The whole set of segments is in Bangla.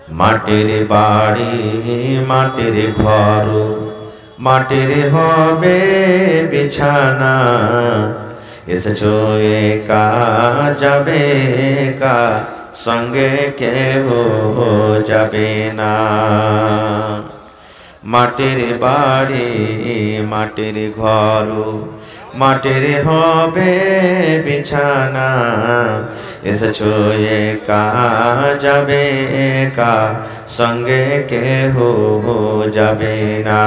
মাটির বাড়ি মাটির ঘর, মাটির হবে বিছানা। এসেছো একা যাবে একা, সঙ্গে কেহ যাবে না। মাটির বাড়ি মাটির ঘর, মাটির হবে বিছানা। এসেছো একা যাবে একা, সঙ্গে কেহ যাবে না।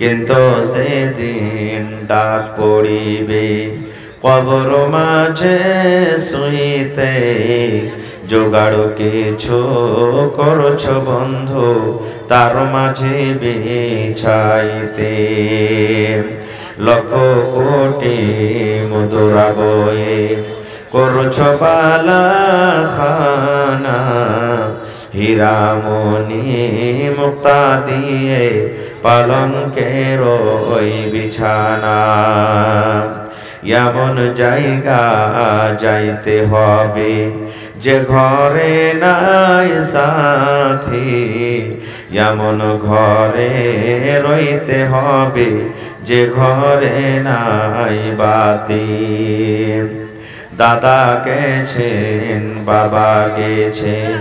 কিন্তু সেদিন ডাক পড়িবে কবর মাঝে শুইতে, জোগাড় কিছু করছো বন্ধু তার মাঝে বিছাইতে। লক্ষ কোটি মুদ্রা বয়ে করছো বালা খানা, হীরামণি মুক্তা দিয়ে পালঙ্কের ওই বিছানা। এমন জায়গা যাইতে হবে যে ঘরে নাই সাথী, এমন ঘরে রইতে হবে যে ঘরে নাই বাতি। দাদা গেছেন বাবা গেছেন,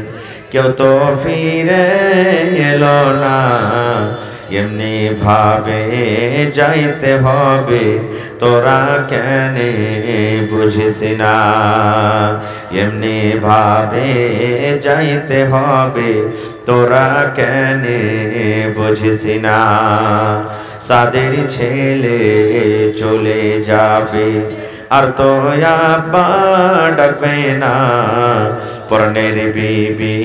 কেউ তো ফিরে এলো না। এমনি ভাবে যাইতে হবে তোরা কেন বুঝিস না। এমনি ভাবে যাইতে হবে তোরা কেন বুঝিস না। সাদের ছেলে চলে যাবে আর তো আব্বা ডাকবে না। পরনের বিবি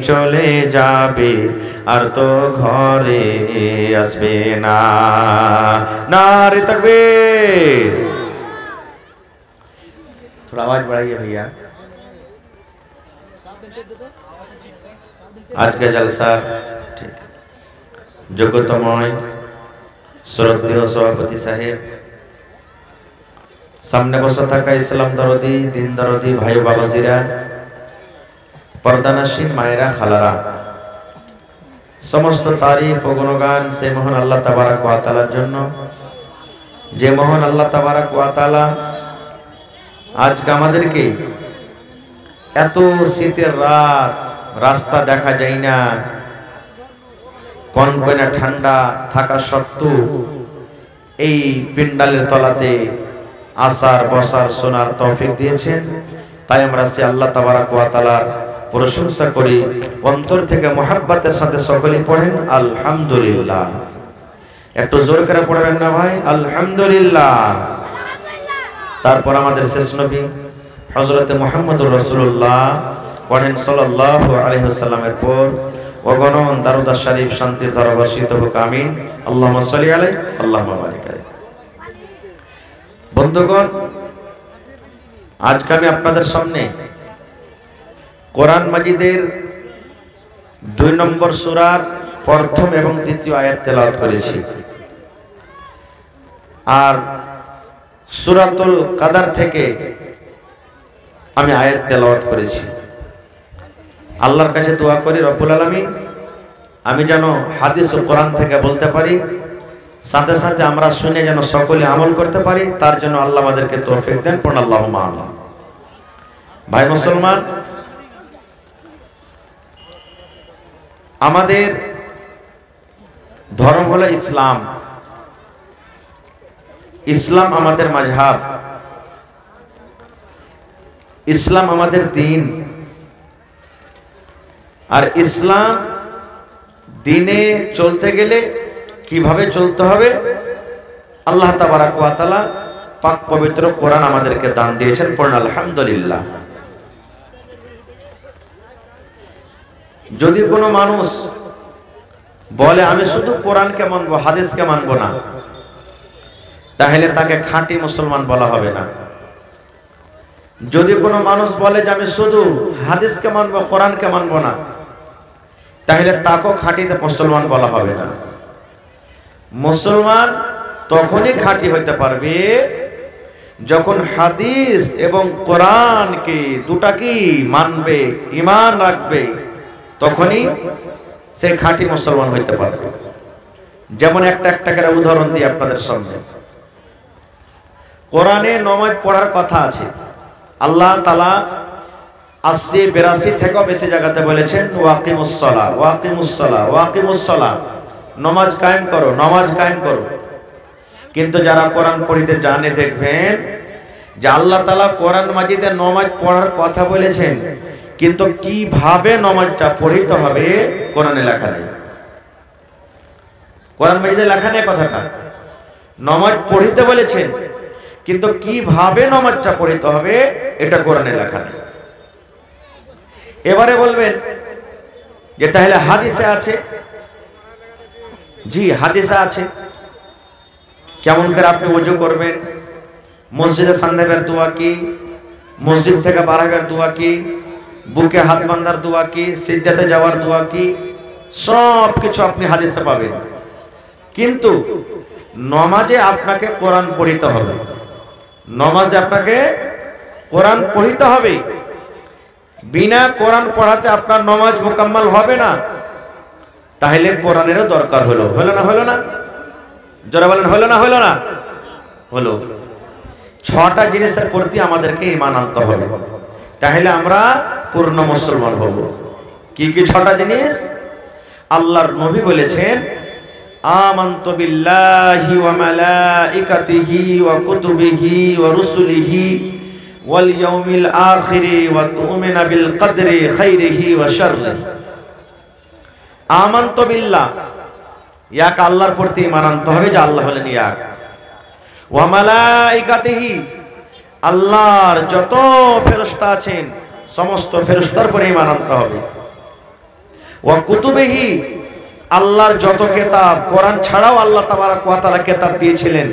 চলে যাবে আর তো ঘরে আসবে না। नारे तकबीर। थोड़ा आवाज बढ़ाइए भैया। आज का जलसा ठीक है। যোগ্যতময় শ্রদ্ধেয় সভাপতি সাহেব, সামনে বসে থাকা ইসলাম দরদি দিন দরদি ভাই বাবাজিরা, পর্দানাসীন মায়েরা খালারা, সমস্ত তারিফ ও গুণগান সে মহান আল্লাহ তাবারাক ওয়া তাআলার জন্য, যে মহান আল্লাহ তাবারাক ওয়া তাআলা আজকে আমাদেরকে এত শীতের রাত, রাস্তা দেখা যায় না, কনকনে ঠান্ডা থাকা সত্ত্বেও এই পিন্ডালের তলাতে আসার বসার শোনার তৌফিক দিয়েছেন। তাই আমরা সে আল্লাহ তাবারাক ওয়া তাআলার প্রশংসা করি অন্তর থেকে মুহাব্বতের সাথে। সকলেই পড়েন আলহামদুলিল্লাহ। একটু জোর করে পড়বেন না ভাই, আলহামদুলিল্লাহ। তারপর আমাদের শেষ নবী হযরত মুহাম্মদুর রাসূলুল্লাহ পড়েন সাল্লাল্লাহু আলাইহি ওয়াসাল্লামের পর অগণন দারুদ শরীফ শান্তির ধারা বর্ষিত হোক, আমিন। আল্লাহুম্মা সাল্লি আলাইহি আল্লাহুম্মা বারিক আলাইহি। বন্ধুগণ, আজকে আমি আপনাদের সামনে কোরআন মাজিদের 2 নম্বর সূরার প্রথম এবং দ্বিতীয় আয়াত তেলাওয়াত করেছি। আর সূরাতুল কাদার থেকে আমি আয়াত তেলাওয়াত করেছি। আল্লাহর কাছে দোয়া করি রব্বুল আলামিন আমি যেন হাদিস ও কোরআন থেকে বলতে পারি, সাথে সাথে আমরা শুনে যেন সকলে আমল করতে পারি, তার জন্য আল্লাহ আমাদেরকে তৌফিক দেন। পড়ুন আল্লাহুম্মা আমিন। ভাই মুসলমান, আমাদের ধর্ম হলো ইসলাম। ইসলাম আমাদের মাযহাব, ইসলাম আমাদের দ্বীন। আর ইসলাম দ্বীনে চলতে গেলে কিভাবে চলতে হবে আল্লাহ তাবারাক ওয়া তাআলা পাক পবিত্র কোরআন আমাদেরকে দান দিয়েছেন। পড়ুন আলহামদুলিল্লাহ। যদি কোনো মানুষ বলে আমি শুধু কোরআনকে মানবো, হাদিসকে মানবো না, তাহলে তাকে খাঁটি মুসলমান বলা হবে না। যদি কোনো মানুষ বলে যে আমি শুধু হাদিসকে মানবো, কোরআনকে মানবো না, তাহলে তাকেও খাঁটি মুসলমান বলা হবে না। মুসলমান তখনই খাঁটি হইতে পারবে যখন হাদিস এবং কোরআনকে দুটাকেই মানবে, ঈমান রাখবে, তখনই সে খাঁটি মুসলমান হইতে পারবে। যেমন একটা করে উদাহরণ দিই আপনাদের সামনে। কোরআনে নামাজ পড়ার কথা আছে। আল্লাহ তাআলা ৮০-৮২ থেকেও বেশি জায়গাতে বলেছেন ওয়াকিমুস সালাহ, ওয়াকিমুস সালাহ, ওয়াকিমুস সালাহ, নামাজ কায়েম করো, নামাজ কায়েম করো। কিন্তু যারা কোরআন পড়িতে জানে দেখবেন যে আল্লাহ তাআলা কোরআন মাজিদে নামাজ পড়ার কথা বলেছেন, কিন্তু কিভাবে নামাজটা পড়িতে হবে কোরআনে লেখা নেই। কোরআন মাজিদে লেখা নেই কথাটা। নামাজ পড়িতে বলেছেন, কিন্তু কিভাবে নামাজটা পড়িতে হবে এটা কোরআনে লেখা নেই। এবারে বলবেন যে তাহলে হাদিসে আছে। জি, হাদিসে আছে। কেমন করে আপনি ওযু করবেন, মসজিদে সান্দেবের দোয়া কি, মসজিদ থেকে বারাবের দোয়া কি, বুকে হাত বাঁধার দোয়া কি, সিজদাতে যাওয়ার দোয়া কি, সব কিছু আপনি হাদিসে পাবেন। কিন্তু নামাজে আপনাকে কোরআন পড়িতে হবে। নামাজে আপনাকে কোরআন পড়িতে হবে। বিনা কোরআন পড়াতে আপনার নামাজ মুকাম্মাল হবে না। তাহলে কোরআনেরও দরকার হলো। হলো না? হলো না? যারা বলেন হলো না? হলো না? হলো। ৬টা জিনিসের প্রতি আমাদেরকে ঈমান আনতে হবে, তাহলে আমরা পূর্ণ মুসলমান হব। কি কি ৬টা জিনিস? আল্লাহর নবী বলেছেন আমানতু বিল্লাহি ওয়া মালাইকাতিহি ওয়া কুতুবিহি ওয়া রুসুলিহি ওয়াল ইয়াউমিল আখিরি ওয়া তু'মিনা বিল কদরি খাইরিহি ওয়া শাররিহি। আমানতু বিল্লাহ, এক আল্লাহর প্রতি ঈমান আনতে হবে যে আল্লাহ হলেন এক। ওয়া মালাইকাতিহি, আল্লাহর যত ফেরেশতা আছেন সমস্ত ফেরেশতার উপরে ঈমান আনতে হবে। ওয়া কুতুবিহি, আল্লাহর যত কিতাব, কোরআন ছাড়াও আল্লাহ তাবারক ওয়া তাআলা কিতাব দিয়েছিলেন,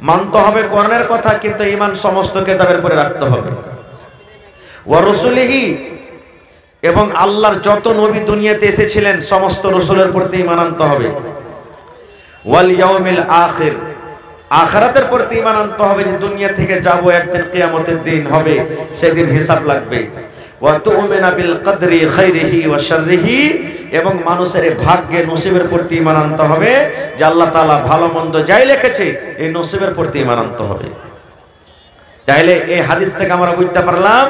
মানতে হবে কোরআনের কথা, কিন্তু ঈমান সমস্ত কিতাবের উপরে রাখতে হবে। ওয়া রাসূলিহি, এবং আল্লাহর যত নবী দুনিয়াতে এসেছিলেন সমস্ত রাসূলের প্রতি ঈমান আনতে হবে। ওয়াল ইয়াউমিল আখির, আখিরাতের প্রতি ঈমান আনতে হবে যে দুনিয়া থেকে যাব, একদিন কিয়ামতের দিন হবে, সেদিন হিসাব লাগবে। ওয়া তু'মিনা বিল কদরি খাইরিহি ওয়া শাররিহি, এবং মানুষের ভাগ্যে নসিবের প্রতি ঈমান আনতে হবে যে আল্লাহ তাআলা ভালো মন্দ যাই লিখেছে এই নসিবের প্রতি ঈমান আনতে হবে। তাহলে এই হাদিস থেকে আমরা বুঝতে পারলাম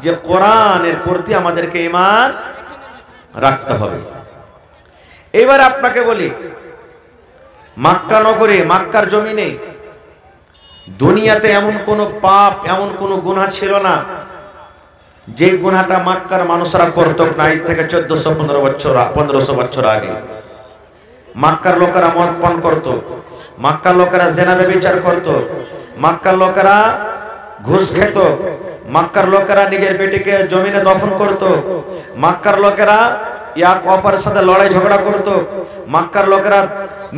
যে কোরআনের প্রতি আমাদেরকে ঈমান রাখতে হবে। এবার আপনাকে বলি, মক্কা নগরে, মক্কার জমিনে দুনিয়াতে এমন কোন পাপ, এমন কোন গুনাহ ছিল না যে গুনাহটা মক্কার মানুষরা করত না। আজ থেকে 1400-1500 বছর আগে মক্কার লোকেরা মদ পান করত, মক্কার লোকেরা জিনা ব্যভিচার করত, মক্কার লোকেরা ঘুষ খেত, মক্কার লোকেরা নিজের বেটিকে জমিনে দফন করত, মক্কার লোকেরা এক অপরের সাথে লড়াই ঝগড়া করত, মক্কার লোকেরা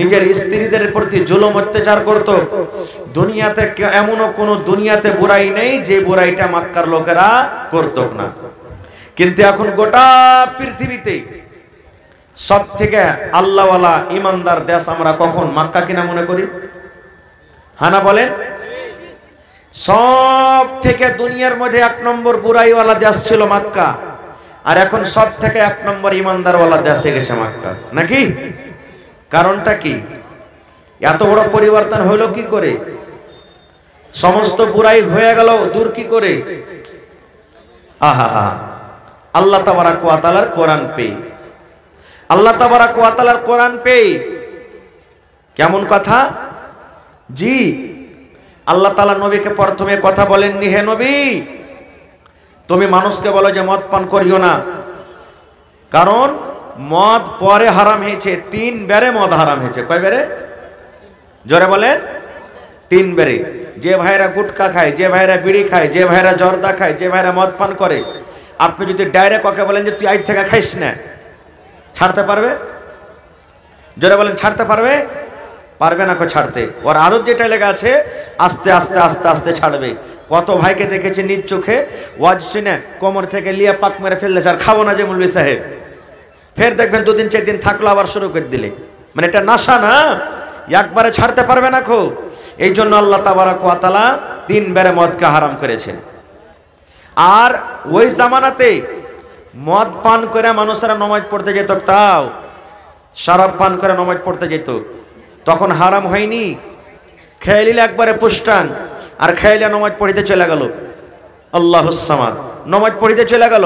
নিজের স্ত্রীদের প্রতি জুলুম অত্যাচার করত। দুনিয়াতে এমনও কোন দুনিয়াতে বুরাই নেই যে বুরাইটা মক্কার লোকেরা করত না। কিন্তু এখন গোটা পৃথিবীতে সব থেকে আল্লাহওয়ালা ইমানদার দেশ আমরা কখন মক্কা কিনা মনে করি? হানা বলেন? সব থেকে দুনিয়ার মধ্যে ১ নম্বর বুরাইওয়ালা দেশ ছিল মক্কা, আর এখন সব থেকে ১ নম্বর ইমানদারওয়ালা দেশে গেছে মক্কা, নাকি? কারণটা কি? এত বড় পরিবর্তন হলো কি করে? সমস্ত বুরাই হয়ে গেল দূর কি করে? আহা, আল্লাহ তাবারক ওয়া তাআলার কোরআন পেয়ে, আল্লাহ তাবারক ওয়া তাআলার কোরআন পেয়ে। কেমন কথা? জি, আল্লাহ তাআলা নবীকে প্রথমে কথা বলেননি, হে নবী তুমি মানুষকে বলো যে মদ পান করিও না, কারণ মদ পরে হারাম হয়েছে। ৩ বারে মদ হারাম হয়েছে। কয় বারে? জোরে বলেন। ৩ বারে। যে ভাইরা গুটকা খায়, যে ভাইরা বিড়ি খায়, যে ভাইরা জর্দা খায়, যে ভাইরা মদ পান করে, আপনি যদি ডাইরেক্ট ওকে বলেন যে তুই আজ থেকে খাইস না, ছাড়তে পারবে? জোরে বলেন, ছাড়তে পারবে? পারবে না কো ছাড়তে। ওর আদত যেটা লেগে আছে আস্তে আস্তে আস্তে আস্তে ছাড়বে। কত ভাইকে দেখেছি নিজ চোখে ওয়াজ শুনে কোমর থেকে লিয়া পাক মেরে ফেললে, আর খাবো না যে মৌলভী সাহেব, ফের দেখবেন 2 দিন 4 দিন থাকলো আবার শুরু করে দিলে। মানে এটা নাশা না, একবারে ছাড়তে পারবে না খো। এই জন্য আল্লাহ তাবারক ওয়া তাআলা 3 বারে মদকে হারাম করেছেন। আর ওই জামানাতে মদ পান করে মানুষেরা নামাজ পড়তে যেত, তাও শরাব পান করে নামাজ পড়তে যেত, তখন হারাম হয়নি? খেয়ে নিলে একবারে পুষ্টান, আর খেয়ে নামাজ পড়িতে চলে গেল, আল্লাহুস সামাদ, নামাজ পড়িতে চলে গেল।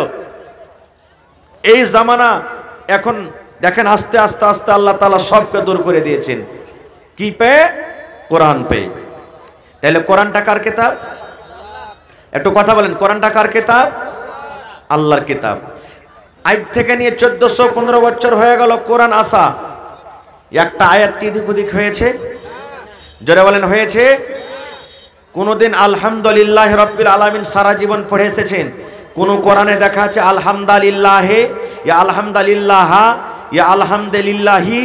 এই জামানা এখন দেখেন আস্তে আস্তে আস্তে আল্লাহ তাআলা সবকে দূর করে দিয়েছেন। কি পেয়ে? কোরআন পেয়ে। তাহলে কোরআনটা কার কিতাব? একটু কথা বলেন, কোরআনটা কার কিতাব? আল্লাহর কিতাব। আজ থেকে নিয়ে 1415 বছর হয়ে গেল কোরআন আসা, একটা আয়াত কি দিক ওদিক হয়েছে? জোরে বলেন, হয়েছে? কোনদিন আলহামদুলিল্লাহ রাব্বিল আলামিন সারা জীবন পড়ে এসেছেন? কোন কোরআনে দেখা আছে আলহামদুলিল্লাহে ইয়া আলহামদুলিল্লাহ ইয়া আলহামদুলিল্লাহি,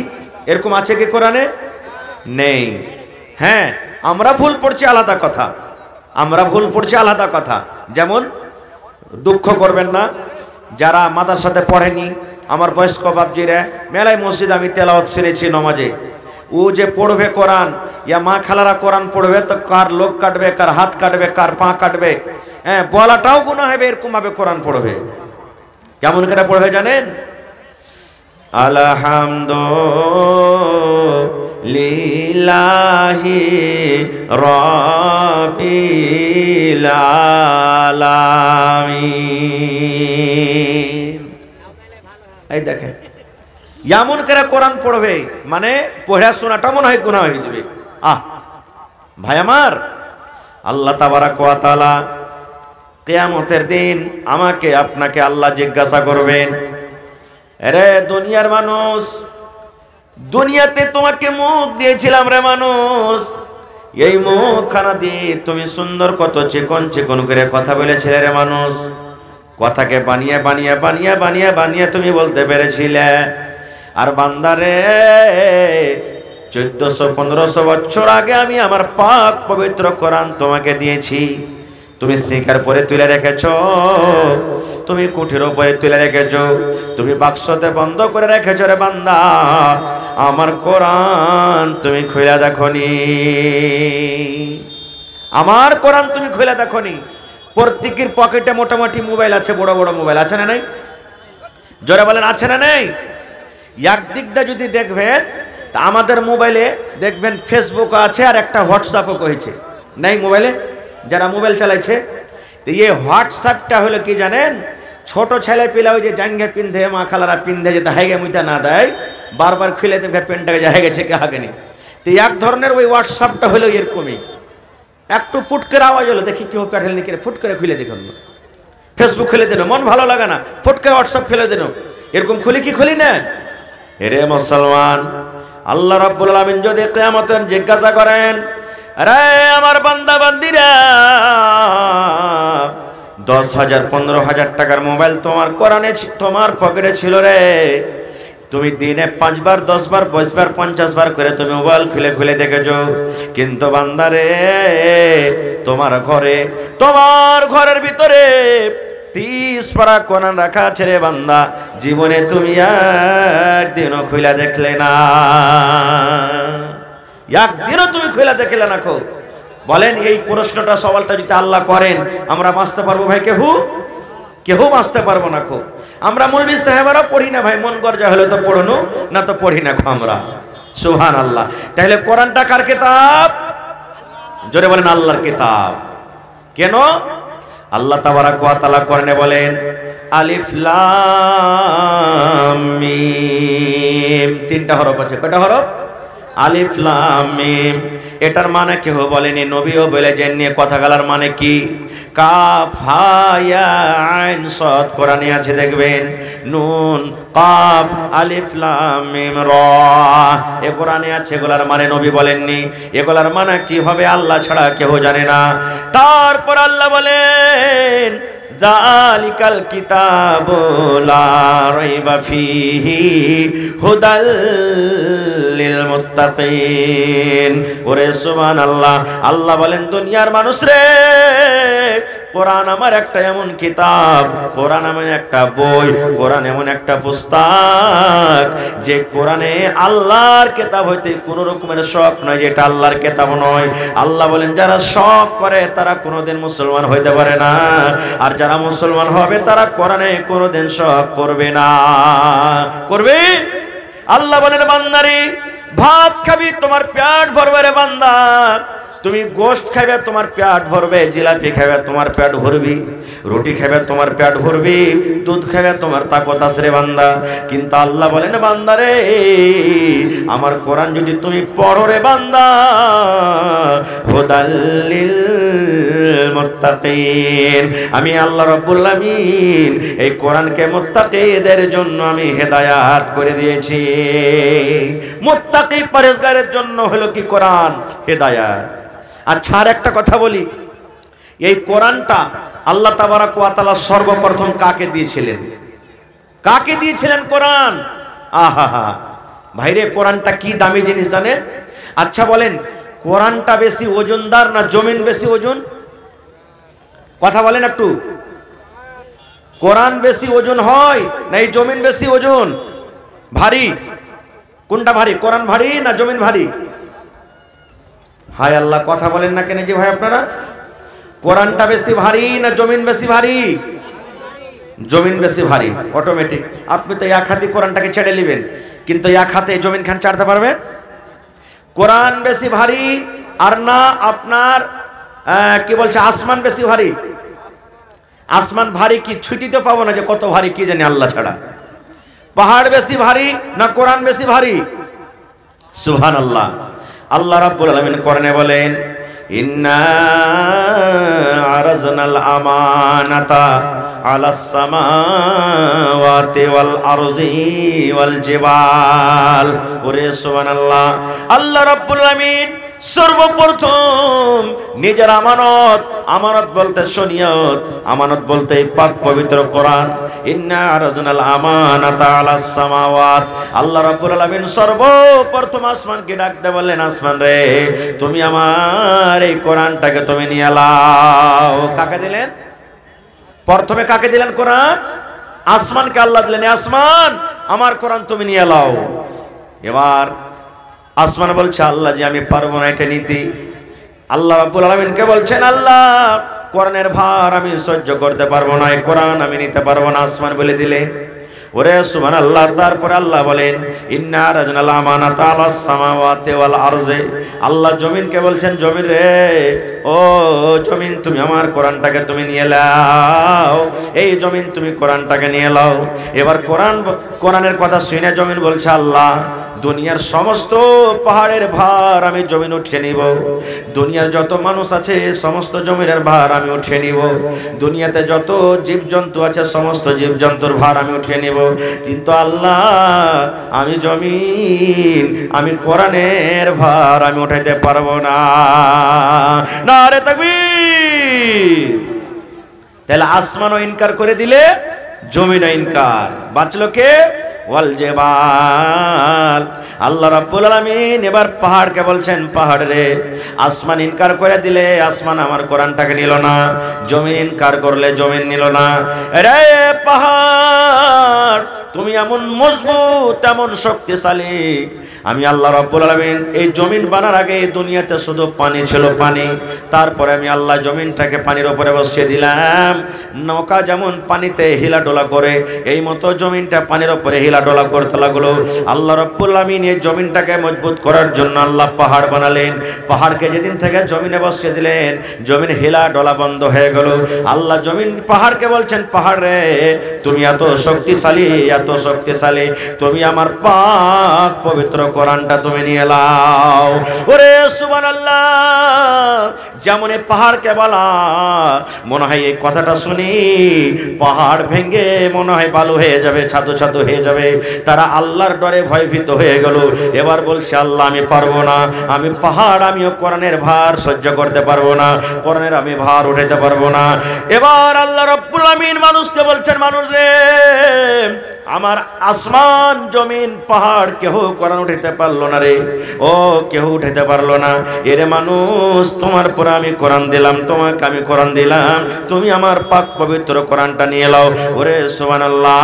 এরকম আছে কি কোরআনে? নেই। হ্যাঁ, আমরা ভুল পড়ছি আলাদা কথা, আমরা ভুল পড়ছি আলাদা কথা। যেমন দুঃখ করবেন না, যারা মাদ্রাসাতে পড়েনি, আমার বয়স্ক বাপজিরা, মেলায় মসজিদ আমি তেলাওয়াত শুনেছি নমাজে, ও যে পড়বে কোরআন, ইয়া মা খালারা কোরআন পড়বে তো কার লোক কাটবে, কার হাত কাটবে, কার পা কাটবে, হ্যাঁ বলাটাও গুনাহ হবে, এরকম ভাবে কোরআন পড়বে। কেমন করে পড়বে জানেন? আলহামদুলিল্লাহি রাব্বিল আলামিন। এই দেখেন এমন করে কোরআন পড়বে, মানে পড়া শোনাটা মনে হয় গুনাহ হয়ে যাবে। ভাই আমার, আল্লাহ তাবারাক ওয়া তাআলা কিয়ামতের দিন আমাকে আপনাকে আল্লাহ জিজ্ঞাসা করবেন, আরে দুনিয়ার মানুষ, দুনিয়াতে তোমাকে মুখ দিয়েছিলাম রে মানুষ, এই মুখখানা দিয়ে তুমি সুন্দর কত চিকন চিকন করে কথা বলেছিলে রে মানুষ, কথাকে বানিয়ে বানিয়ে বানিয়ে বানিয়ে বানিয়ে তুমি বলতে পেরেছিলে। আর বান্দারে 1400-1500 বছর আগে আমি আমার পাক পবিত্র কোরআন তোমাকে দিয়েছি, তুমি শিকার পরে তুলে রেখেছ, তুমি কুঠির উপরে তুলে রেখেছ, তুমি বাক্সতে বন্ধ করে রেখেছ রে বান্দা, আমার কোরআন তুমি খুলে দেখনি, আমার কোরআন তুমি খুলে দেখনি। প্রত্যেকের পকেটে মোটামুটি মোবাইল আছে, বড় বড় মোবাইল আছে না নাই? জোরে বলেন, আছে না নেই? একদিক দিয়ে যদি দেখবেন তা আমাদের মোবাইলে দেখবেন ফেসবুক আছে আর একটা হোয়াটসঅ্যাপও করেছে, নাই মোবাইলে যারা মোবাইল চালাইছে। তো এই হোয়াটসঅ্যাপটা হলো কি জানেন? ছোট ছেলে পেলে ওই যে জাঙ্গে পিন্ধে, মা খালারা পিন্ধে, যেতে হাইগে মুইটা না দেয়, বারবার খুলে দেখবে পেনটাকে জায়গা গেছে কে হাগেনি। তো এক ধরনের ওই হোয়াটসঅ্যাপটা হলো এরকমই, একটু ফুট করে আওয়াজ হলো, দেখি কেউ প্যাটেল নিকে ফুট করে খুলে দেখুন, ফেসবুক খুলে দেন, মন ভালো লাগে না, ফুট করে হোয়াটসঅ্যাপ খুলে দেন, এরকম খুলি কি খুলি না? এরে মুসলমান, আল্লাহ রাব্বুল আলামিন যদি কিয়ামতে জিজ্ঞাসা করেন, আরে আমার বান্দা বান্দিরা, 10,000-15,000 টাকার মোবাইল তোমার কোরআনে তোমার পকেটে ছিল রে, তুমি দিনে 5 বার 10 বার 20 বার 50 বার করে তুমি মোবাইল খুলে খুলে দেখেছো, কিন্তু বান্দারে তোমার ঘরের ভিতরে 30 পারা কোরআন রাখা আছে রে বান্দা, জীবনে তুমি একদিনও খুলে দেখলে না, একদিনও তুমি খুলে দেখলে না। বলেন এই প্রশ্নটা, সওয়ালটা যদি আল্লাহ করেন, আমরা বাঁচতে পারবো ভাই? কেউ বাঁচতে পারবো না। আমরা মৌলভী সাহেবেরা পড়ি না ভাই, মন গর্জা হলে তো পড়নো, না তো পড়ি না আমরা। সুবহানাল্লাহ। তাহলে কোরআনটা কার কিতাব? জোরে বলেন, আল্লাহর কিতাব। কেন? আল্লাহ তাবারাক ওয়া তাআলা কোরআনে বলেন আলিফ লাম মিম, 3টা হরফ আছে। কয়টা হরফ? আলিফ লাম মিম। এটার মানে কেউ বলেনি, নবীও বলে জেনে কথা গালার মানে কি? কাফ হা ইয়া আইন সাদ কোরআনে আছে দেখবেন, নুন কাফ আলিফ লাম মিম রা, এ কোরআনে আছে। এগুলার মানে নবী বলেননি, এগুলার মানে কি হবে আল্লাহ ছাড়া কেউ জানে না। তারপর আল্লাহ বলেন যালিকাল কিতাবু লা রাইবা ফীহি হুদাল লিল মুত্তাকিন। ওরে সুবহানাল্লাহ। আল্লাহ বলেন দুনিয়ার মানুষ রে, কোরআন আমার একটা এমন কিতাব, কোরআন এমন একটা বই, কোরআন এমন একটা পুস্তক যে কোরআনে আল্লাহর কিতাব হইতে কোন রকমের শখ নয়, যেটা আল্লাহর কিতাব নয়। আল্লাহ বলেন যারা শখ করে তারা কোনোদিন মুসলমান হইতে পারে না, আর যারা মুসলমান হবে তারা কোরআনে কোনোদিন শখ করবে না। করবে? আল্লাহ বলেন বান্দারে ভাত খাবি তোমার পেট ভরবে রে বান্দা, তুমি গোশত খাবে তোমার পেট ভরবে, জিলাপি খাবে তোমার পেট ভরবি, রুটি খাবে তোমার পেট ভরবি, দুধ খাবে তোমার তাকত আছে রে বান্দা। কিন্তু আল্লাহ বলেন বান্দা রে আমার কোরআন যদি তুমি পড়ো রে বান্দা, হুদাল্লিল মুত্তাকিন, আমি আল্লাহ রাব্বুল আমিন এই কোরআনকে মুত্তাকিদের জন্য আমি হেদায়াত করে দিয়েছি। মুত্তাকি পরেজগারের জন্য হলো কি কোরআন হেদায়াত। আচ্ছা আর একটা কথা বলি, এই কোরআনটা আল্লাহ তাবারাক ওয়া তাআলা সর্বপ্রথম কাকে দিয়েছিলেন? কাকে দিয়েছিলেন কোরআন? আহা ভাইরে, কোরআনটা কি দামি জিনিস জানেন? আচ্ছা বলেন, কোরআনটা বেশি ওজনদার না জমিন বেশি ওজন? কথা বলেন একটু। কোরআন বেশি ওজন হয় না এই জমিন বেশি ওজন? ভারী কোনটা ভারী? কোরআন ভারী না জমিন ভারী? হায় আল্লাহ, কথা বলেন না কেন যে ভাই আপনারা? কোরআনটা বেশি ভারী না জমিন বেশি ভারী? জমিন বেশি ভারী অটোমেটিক। আপনি তো এক হাতে কোরআনটাকে ছেড়ে নেবেন, কিন্তু এক হাতে জমিন খান ছাড়তে পারবেন? কোরআন বেশি ভারী আর না আপনার কি বলছে আসমান বেশি ভারী? আসমান ভারী কি ছুটিতে পাবো না যে কত ভারী কি জানি আল্লাহ ছাড়া। পাহাড় বেশি ভারী না কোরআন বেশি ভারী? সুবহানাল্লাহ। আল্লাহ রাব্বুল আলামিন কোরআনে বলেন ইন্না আরাজনাল আমানাতা আলাস সামাওয়াতি ওয়াল আরদি ওয়াল জিবাল। ওরে সুবহানাল্লাহ, আল্লাহ রাব্বুল আলামিন সর্বপ্রথম নিজের আমানত, আমানত বলতে শরীয়ত, আমানত বলতে পাক পবিত্র কোরআন, ইন্না আরাজনাল আমানাতা আলাস সামাওয়াত, আল্লাহ রাব্বুল আলামিন সর্বপ্রথম আসমানকে ডাক দিয়ে বললেন আসমান রে তুমি আমার এই কোরআনটাকে তুমি নিয়ে লাও। কাকে দিলেন? প্রথমে কাকে দিলেন কোরআন? আসমানকে আল্লাহ দিলেন, আসমান আমার কোরআন তুমি নিয়ে লাও। এবার আসমান বলছে আল্লাহ যে আমি পারবো না এটা নিতে। আল্লাহ রাব্বুল আলামিনকে বলছেন আল্লাহ কোরআনের ভার আমি সহ্য করতে পারবো না, এই কোরআন আমি নিতে পারবো না। আসমান বলে দিলেন। ওরে সুবহানাল্লাহ। তারপরে আল্লাহ বলেন ইন্না আরাজনাল আমানাতা আলাস সামাওয়াতি ওয়াল আরজি, আল্লাহ জমিনকে বলছেন জমিন রে ও জমিন তুমি আমার কোরআনটাকে তুমি নিয়ে লাও, এই জমিন তুমি কোরআনটাকে নিয়ে লাও। এবার কোরআনের কথা শুনে জমিন বলছে আল্লাহ দুনিয়ার সমস্ত পাহাড়ের ভার আমি জমিন উঠিয়ে নিব, দুনিয়ার যত মানুষ আছে সমস্ত জমিনের ভার আমি উঠিয়ে নিব, দুনিয়াতে যত জীবজন্তু আছে সমস্ত জীবজন্তুর ভার আমি উঠিয়ে নিব। কিন্তু আল্লাহ আমি জমিন, আমি কোরআনের ভার আমি উঠাইতে পারবো না। নারে তাকবীর। তাহলে আসমানও ইনকার করে দিলে, জমিনও ইনকার, বাঁচলো কে? ওয়াল জিবাল। আল্লাহ রাব্বুল আলামিন এবার পাহাড়কে বলছেন পাহাড় রে আসমান ইনকার করে দিলে আসমান আমার কোরআনটাকে নিল না, জমিন ইনকার করলে জমিন নিল না। রে পাহাড় তুমি এমন মজবুত এমন শক্তিশালী, আমি আল্লাহ রাব্বুল আলামিন এই জমিন বানার আগে এই দুনিয়াতে শুধু পানি ছিল পানি, তারপরে আমি আল্লাহ জমিনটাকে পানির উপরে বসিয়ে দিলাম। নৌকা যেমন পানিতে হিলাডোলা করে এই মতো জমিনটা পানির উপরে হিলাডোলা করতে লাগলো। আল্লাহ রাব্বুল আলামিন এই জমিনটাকে মজবুত করার জন্য আল্লাহ পাহাড় বানালেন। পাহাড়কে যেদিন থেকে জমিনে বসিয়ে দিলেন জমিন হিলাডোলা বন্ধ হয়ে গেল। আল্লাহ জমিন পাহাড়কে বলছেন পাহাড় রে তুমি এত শক্তিশালী, এত শক্তিশালী, তুমি আমার পাক পবিত্র কোরআনটা তুমি নিয়ে লাও। ওরে সুবহানাল্লাহ। যেমন এই পাহাড়কে বলা মনে হয় এই কথাটা শুনি পাহাড় ভেঙে মনে হয় বালু হয়ে যাবে, ছাতু ছাতু হয়ে যাবে। তারা আল্লাহর ডরে ভয়ভীত হয়ে গেল। এবার বলছে আল্লাহ আমি পারবো না, আমি পাহাড় আমিও কোরআনের ভার সহ্য করতে পারবো না, কোরআনের আমি ভার উঠাতে পারবো না। এবার আল্লাহ রাব্বুল আমিন মানুষকে বলছেন মানুষ রে আমার আসমান জমিন পাহাড় কেহ কোরআন উঠাইতে পারলো না রে, ও কেহ উঠাইতে পারলো না। এরে মানুষ, তোমার পরে আমি কোরআন দিলাম, তোমাকে আমি কোরআন দিলাম, তুমি আমার পাক পবিত্র কোরআনটা নিয়ে নাও। ওরে সুবহানাল্লাহ,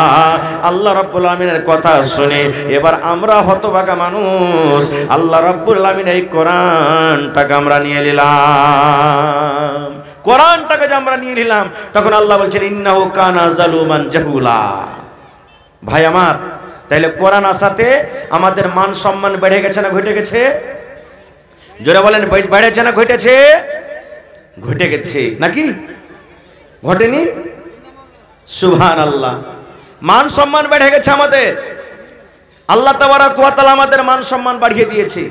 আল্লাহ রাব্বুল আমিনের কথা শুনে এবার আমরা হতভাগা মানুষ, আল্লাহ রাব্বুল আমিন এই কোরআনটাকে আমরা নিয়ে নিলাম। কোরআনটাকে যে আমরা নিয়ে নিলাম, তখন আল্লাহ বলছেন ইন্নাহু কানা জালুমান জাহুলা। ভাই আমার, তাইলে কোরআন আসাতে আমাদের মান সম্মান বেড়ে গেছে না ঘটে গেছে? জোরে বলেন, বেড়েছে না ঘটেছে? ঘটে গেছে নাকি ঘটেনি? সুবহানাল্লাহ, মান সম্মান বেড়ে গেছে আমাদের। আল্লাহ তাবারাক ওয়া তাআলা আমাদের মান সম্মান বাড়িয়ে দিয়েছে।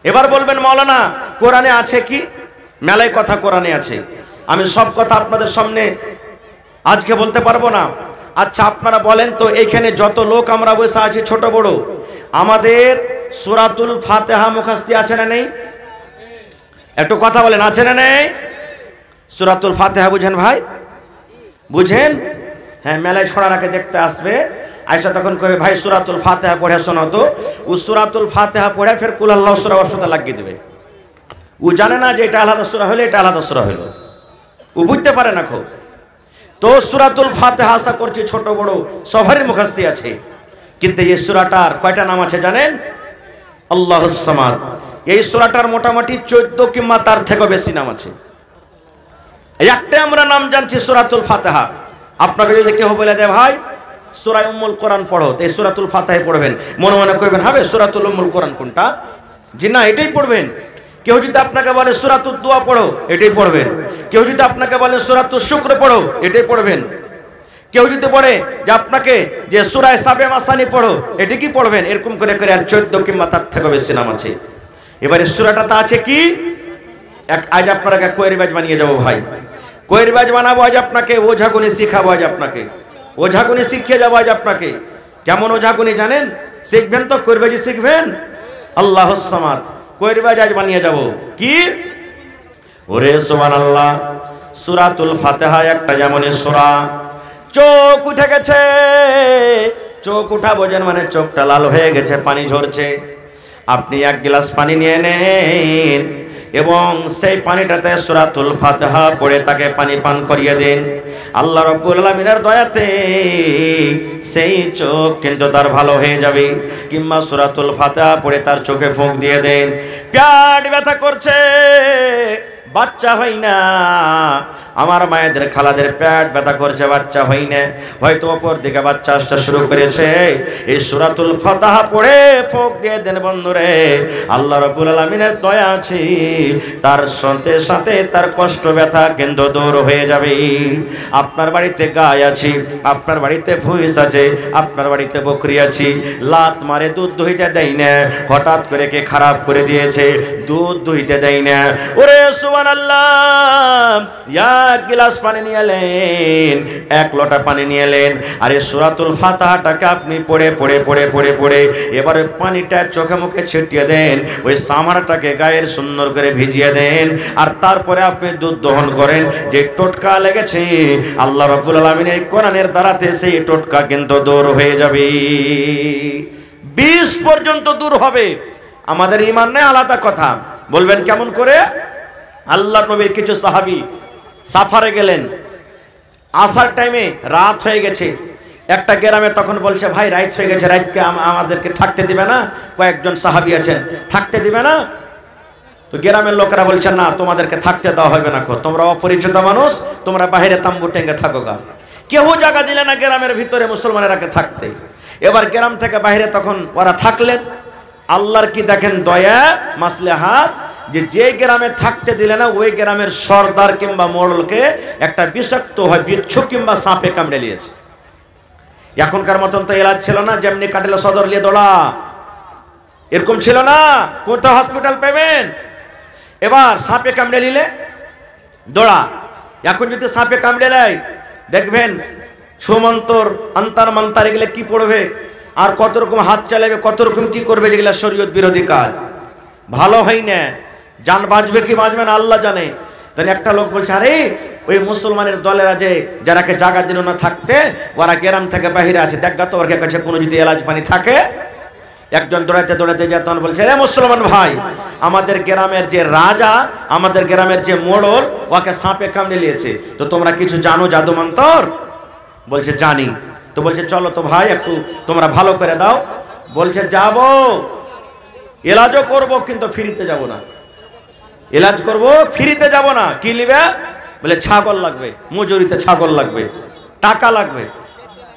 এবার বলবেন মাওলানা কোরআনে আছে কি? মেলায় কথা কোরআনে আছে, আমি সব কথা আপনাদের সামনে আজকে বলতে পারবো না। আচ্ছা আপনারা বলেন তো, এইখানে যত লোক আমরা বসে আছি ছোট বড়, আমাদের সূরাতুল ফাতিহা মুখস্থ আছে না নেই? একটু কথা বলেন, আছে না নেই? সূরাতুল ফাতিহা বুঝেন ভাই? বুঝেন? হ্যাঁ, মেলায় ছড়ারাকে দেখতে আসবে, আয়সা তখন কবে ভাই সূরাতুল ফাতিহা পড়ে শোনাও তো। ও সূরাতুল ফাতিহা পড়ে ফের কুল আল্লাহু সূরা ওয়াসতা লাগিয়ে দেবে। ও জানে না যে এটা আলাদা সূরা হলো, এটা আলাদা সূরা হলো, ও বুঝতে পারে না খুব। তো সূরাতুল ফাতিহা আশা করছি ছোট বড় সবারই মুখস্থ আছে, কিন্তু এই সূরাটার কয়টা নাম আছে জানেন? আল্লাহুস সামাদ। এই সূরাটার মোটামুটি 14 কিংবা তার থেকে বেশি নাম আছে। একটা আমরা নাম জানছি সূরাতুল ফাতিহা। আপনাকে যদি কেউ বলে দেয় ভাই সূরা উম্মুল কোরআন পড়ো, তো এই সূরাতুল ফাতিহা পড়বেন, মনে মনে করবেন হবে সূরাতুল উম্মুল কোরআন কোনটা? জি না, এটাই পড়বেন। কেউ যদি আপনাকে বলে সূরাতুদ দুআ পড়ো, এটাই পড়বেন। কেউ যদি আপনাকে বলে সূরাতুশ শুকর পড়ো, এটাই পড়বেন। কেউ যদি বলে যে আপনাকে যে সূরা সাবে মাসানি পড়ো, এটা কি পড়বেন? এরকম করে করে আর 14 কিংবা তার থেকে বেশি নাম আছে। এবারে সূরাটাতে আছে কি? আজ আপনাকে কোয়েরবাজ বানিয়ে যাবো ভাই, কোয়েরবাজ বানাবো আজ আপনাকে, ওঝাগুনি শিখাবো আজ আপনাকে, ওঝাগুনি শিখিয়ে যাবো আজ আপনাকে। কেমন ওঝাগুনি জানেন? শিখবেন তো, কোয়েরবাজি শিখবেন। আল্লাহুস সামাদ, কোয়েরবাজ আজ বানিয়ে যাব। কি? ওরে সুবহানাল্লাহ, সূরাতুল ফাতিহা একটা যেমন সূরা, চোখ উঠে গেছে, চোখ উঠা বোঝেন মানে চোখটা লাল হয়ে গেছে, পানি ঝরছে। আপনি এক গ্লাস পানি নিয়ে নেন এবং সেই পানিটাতে সূরাতুল ফাতিহা পড়ে তাকে পানি পান করিয়ে দিন। আল্লাহ রাব্বুল আলামিনের দয়াতে সেই চোখ কিন্তু তার ভালো হয়ে যাবে। কিংবা সূরাতুল ফাতিহা পড়ে তার চোখে ফুঁক দিয়ে দেন। পেট ব্যথা করছে, বাচ্চা হয় না, আমার মায়েদের খালাদের পেট ব্যথা করছে, বাচ্চা হয় না, হয়তো অপর দিকে বাচ্চা আসতে শুরু করেছে, এই সূরাতুল ফাতিহা পড়ে ফুঁক দিয়ে দেন বন্ধুরে। আল্লাহ রাব্বুল আলামিনের দয়া আছে, তার সাথে সাথে তার কষ্ট ব্যথা কিন্তু দূর হয়ে যাবে। আপনার বাড়িতে গাই আছে, আপনার বাড়িতে ভুঁইস আছে, আপনার বাড়িতে বকরি আছে, লাত মারে দুধ দইতে দেয় না, হঠাৎ করে কে খারাপ করে দিয়েছে, দুধ দইতে দেয় না। ওরে সুবহানাল্লাহ, এক গ্লাস পানি নিয়ে এলেন, এক লোটা পানি নিয়ে এলেন, আর এই সূরাতুল ফাতিহাটাকে আপনি পড়ে পড়ে পড়ে পড়ে পড়ে এবারে পানিটা চোখে মুখে ছিটিয়ে দেন, ওই সামারটাকে গায়ের সুন্দর করে ভিজিয়ে দেন, আর তারপরে আপনি দুধ দহন করেন। যে টোটকা লেগেছে আল্লাহ রাব্বুল আলামিনের কোরআনের দ্বারাতে সেই টোটকা কিন্তু দূর হয়ে যাবে, 20 পর্যন্ত দূর হবে। আমাদের ঈমান নেই আলাদা কথা, বলবেন কেমন করে? আল্লাহ নবীর কিছু সাহাবী সাফারে গেলেন, আসার টাইমে রাত হয়ে গেছে। একটা গ্রামে তখন বলছে ভাই রাত হয়ে গেছে, রাতকে আমাদেরকে থাকতে দিবে না? কয়েকজন সাহাবী আছেন, থাকতে দিবে না? তো গ্রামের লোকেরা বলছেন না, তোমাদেরকে থাকতে দেওয়া হবে না, তোমরা অপরিচিত মানুষ, তোমরা বাইরে তাম্বু টেঙ্গে থাকো গা। কেউ জায়গা দিলে না গ্রামের ভিতরে মুসলমানেরাকে থাকতে। এবার গ্রাম থেকে বাইরে তখন ওরা থাকলেন। আল্লাহর কি দেখেন দয়া, মাসলেহাত, যে গ্রামে থাকতে দিলে না ওই গ্রামের সর্দার কিংবা মোড়লকে একটা বিষাক্ত হয় বিচ্ছু কিংবা সাপে কামড়ে নিয়েছে। এখনকার মতন তো এলাজ ছিল না, যেমনি কাটিলে সদর নিয়ে দৌড়া, এরকম ছিল না, কোথাও হসপিটাল পাবেন। এবার সাপে কামড়ে নিলে দৌড়া। এখন যদি সাপে কামড়ে নেয় দেখবেন সুমন্তর আন্তার মান্তার এগুলো কি পড়বে, আর কত রকম হাত চালাবে, কত রকম কি করবে, যেগুলো শরীয়ত বিরোধী কাজ, ভালো হয় না। জান বাঁচবে কি বাঁচবে না আল্লাহ জানে। তাহলে একটা লোক বলছে, আরে ওই মুসলমানের দলেরা যে যারাকে জায়গা দিল না থাকতে, ওরা গ্রাম থেকে বাহিরে আছে, দেখা তো ওর কাছে কোনো যদি এলাচ পানি থাকে। একজন দৌড়াতে দৌড়াতে যায়, তখন বলছে, রে মুসলমান ভাই, আমাদের গ্রামের যে রাজা, আমাদের গ্রামের যে মোড়ল, ওকে সাপে কামড়ে নিয়েছে, তো তোমরা কিছু জানো জাদু মন্তর? বলছে জানি। তো বলছে চলো তো ভাই একটু তোমরা ভালো করে দাও। বলছে যাবো, এলাজও করবো, কিন্তু ফ্রিতে যাব না। এলাজ করবো, ফ্রিতে যাব না। কি নিবে? বলে ছাগল লাগবে, মজুরিতে ছাগল লাগবে, টাকা লাগবে।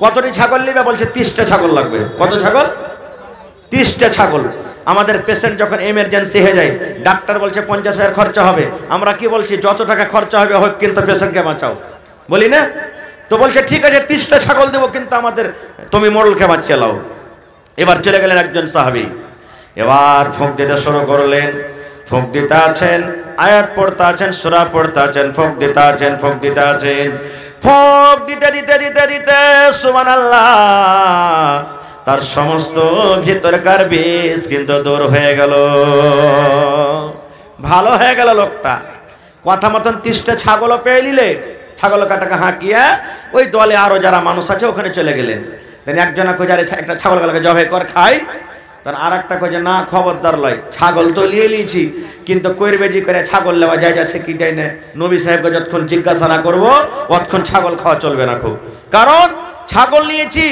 কতটি ছাগল নিবে? বলছে 30টা ছাগল লাগবে। কত ছাগল? 30টা ছাগল। আমাদের পেশেন্ট যখন এমার্জেন্সি হয়ে যায়, ডাক্তার বলছে 50,000 খরচা হবে, আমরা কি বলছি? যত টাকা খরচা হবে হোক, কিন্তু পেশেন্টকে বাঁচাও, বলি না? তো বলছে ঠিক আছে 30টা ছাগল দেবো, কিন্তু আমাদের তুমি মোড়লকে বাঁচিয়ে লাও। এবার চলে গেলেন একজন সাহাবী, এবার ফুঁক দিতে শুরু করলেন। ফুঁক দিতে আছেন, আয়াত পড়তে আছেন, সূরা পড়তে আছেন, ফুঁক দিতে আছেন, ফুঁক দিতে আছেন। ফুঁক দিতে দিতে দিতে দিতে সুবহানাল্লাহ, তার সমস্ত ভিতরকার বিষ কিন্তু দূর হয়ে গেল, ভালো হয়ে গেল লোকটা। কথা মতন 30টা ছাগলও পেয়ে নিলে, ছাগল কাটাকে হাঁকিয়ে ওই দলে আরো যারা মানুষ আছে ওখানে চলে গেলেন। তিনি একজনা কই যারে একটা ছাগল গালকে জবাই কর খাই, তার আর একটা কই যে না খবরদার লয়, ছাগল তো লিয়ে লিয়েছি, কিন্তু কইরবেজি করে ছাগল নেওয়া যায় যাচ্ছে কি যায় না। নবী সাহেবকে যতক্ষণ জিজ্ঞাসা না করবো ততক্ষণ ছাগল খাওয়া চলবে না। খুব কারণ ছাগল নিয়েছি,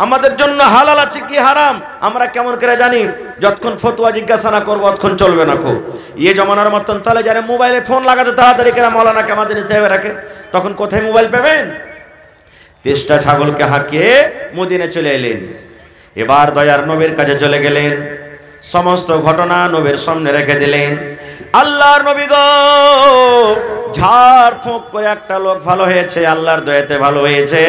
আমাদের জন্য হালাল আছে কি হারাম আমরা কেমন করে জানি? যতক্ষণ ফতোয়া জিজ্ঞাসা না করবো ততক্ষণ চলবে না। খুব ইয়ে জমানার মতন তাহলে যারা মোবাইলে ফোন লাগাতে তাড়াতাড়ি কেনা মৌলানা কামাদিনী সাহেব রাখে, তখন কোথায় মোবাইল পাবেন? 30টা ছাগলকে হাঁকিয়ে মদিনে চলে এলেন। এবার দয়ার নবীর কাছে চলে গেলেন, সমস্ত ঘটনা নবীর সামনে রেখে দিলেন। আল্লাহর নবী গো, ঝাড় ফুঁক করে একটা লোক ভালো হয়েছে, আল্লাহর দয়াতে ভালো হয়েছে,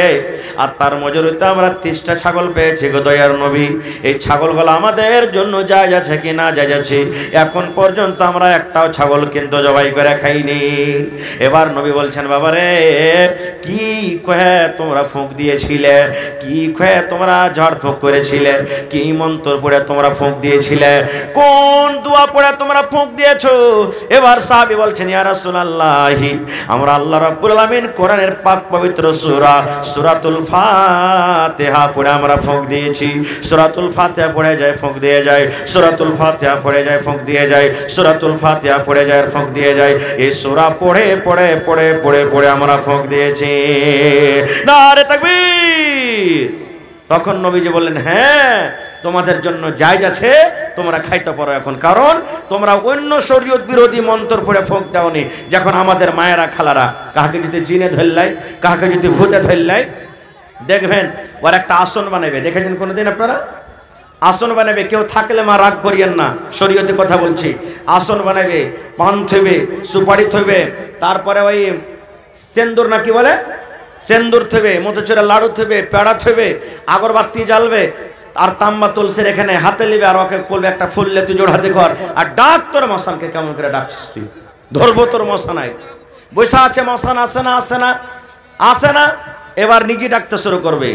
আর তার মজুরিতে আমরা 30টা ছাগল পেয়েছি গো দয়ার নবী। এই ছাগলগুলো আমাদের জন্য জায়েজ আছে কি না জায়েজ আছে? এখন পর্যন্ত আমরা একটাও ছাগল কিন্তু জবাই করে খাইনি। এবার নবী বলছেন, বাবারে কি কয়ে তোমরা ফুঁক দিয়েছিলে, কি কয়ে তোমরা ঝাড় ফুঁক করেছিলে, কি মন্ত্র পড়ে তোমরা ফুঁক দিয়েছিলে, কোন দোয়া পড়ে তোমরা ফুঁক দিয়েছো? এবার সাহাবী বলছেন, ইয়া রাসূলুল্লাহ, আমরা আল্লাহ রাব্বুল আলামিন কোরআনের পাক পবিত্র সূরা সূরাতুল ফাতিহা পড়ে আমরা ফুঁক দিয়েছি। সূরাতুল ফাতিহা পড়ে যায় ফুঁক দিয়ে যায়, সূরাতুল ফাতিহা পড়ে যায় ফুঁক দিয়ে যায়, সূরাতুল ফাতিহা পড়ে যায় ফুঁক দিয়ে যায়। এই সূরা পড়ে পড়ে পড়ে পড়ে পড়ে আমরা ফুঁক দিয়েছি। নারে তাকবীর! তখন নবীজি বললেন, হ্যাঁ তোমাদের জন্য জায়েজ আছে, তোমরা খাইতে পারো এখন, কারণ তোমরা অন্য শরীয়ত বিরোধী মন্ত্র পড়ে ফুঁক দাওনি। যখন আমাদের মায়েরা খালারা কাহাকে যদি জিনে ধরলাই, কাহাকে যদি ভূতে ধরলাই, দেখবেন ওর একটা আসন বানাবে, দেখেছেন কোনোদিন আপনারা? আসন বানাবে, কেউ থাকলে মা রাগ করিয়েন না, শরীয়তে কথা বলছি। আসন বানাবে, পান থইবে, সুপারি থইবে, তারপরে ওই সেন্দুর না কি বলে, সেন্দুর থইবে, মধুচূড়া লাড়ু থইবে, পেড়া থইবে, আগরবাতি জ্বালবে, আর তাম্বা তুলসের এখানে হাতে নিবে, আর ওকে বলবে একটা ফুল লে তুই জোড় হাতে কর, আর ডাক তোর মশানকে। কেমন করে ডাকছিস তুই? ধরবো তোর মশানায়। বৈশা আছে মশান, আসে না আসে না আসে না, এবার নিজে ডাকতে শুরু করবে।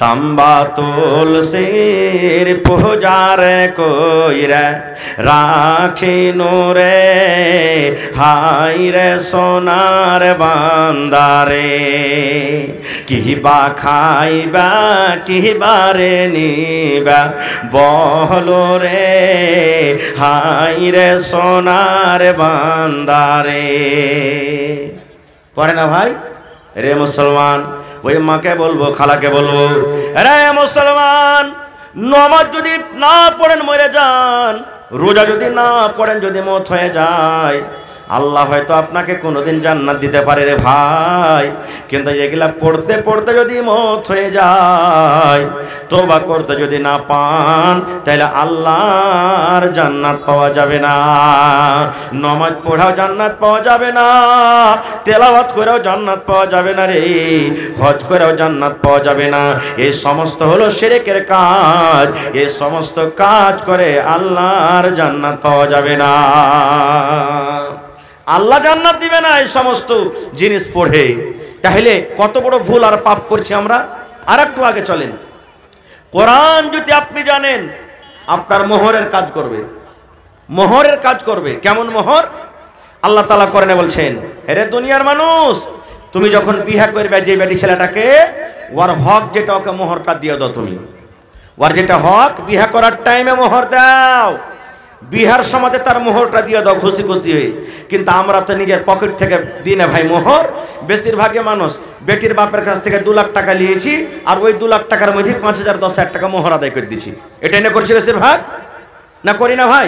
তাম্বা তুলসির পূজারে কইরে রাখি নুরে, হাই রে সোনার বান্দারে, কিবা খাইবা কিবারে নিবা বলো রে, হাই রে সোনার বান্দারে। পড়ে না ভাই? রে মুসলমান, ওই মাকে বলবো, খালাকে বলবো, রে মুসলমান, নামাজ যদি না পড়েন মরে যান, রোজা যদি না পড়েন যদি মওত হয়ে যায়, আল্লাহ হয়তো আপনাকে কোনোদিন জান্নাত দিতে পারে রে ভাই, কিন্তু এগুলা পড়তে পড়তে যদি মওত হয়ে যায়, তওবা করতে যদি না পান, তাহলে আল্লাহর জান্নাত পাওয়া যাবে না। নামাজ পড়াও জান্নাত পাওয়া যাবে না, তেলাওয়াত করেও জান্নাত পাওয়া যাবে না রে, হজ করেও জান্নাত পাওয়া যাবে না। এই সমস্ত হলো শিরকের কাজ, এই সমস্ত কাজ করে আল্লাহর জান্নাত পাওয়া যাবে না। আল্লাহ জান্নাত দিবে না এই সমস্ত জিনিস পড়ে। তাহলে কত বড় ভুল আর পাপ করছি আমরা। আর একটু আগে চলেন, কোরআন যদি আপনি জানেন, আপনার মোহরের কাজ করবে, মোহরের কাজ করবে। কেমন মোহর? আল্লাহ তাআলা কোরআনে বলছেন, হে দুনিয়ার মানুষ, তুমি যখন বিয়ে করবে যে বেটি ছেলেটাকে, ওর হক যেটা ওকে মোহরটা দিয়ে দাও। তুমি ওর যেটা হক বিয়ে করার টাইমে মোহর দাও, বিহার সমাজে তার মোহরটা দিয়ে দাও খুশি খুশি হয়ে। কিন্তু আমরা তো নিজের পকেট থেকে দিই না ভাই মোহর। বেশিরভাগই মানুষ বেটির বাপের কাছ থেকে 2 লাখ টাকা নিয়েছি, আর ওই 2 লাখ টাকার মধ্যে 5,000 10,000 টাকা মোহর আদায় করে দিচ্ছি। এটা এনে করছি বেশিরভাগ, না করি না ভাই?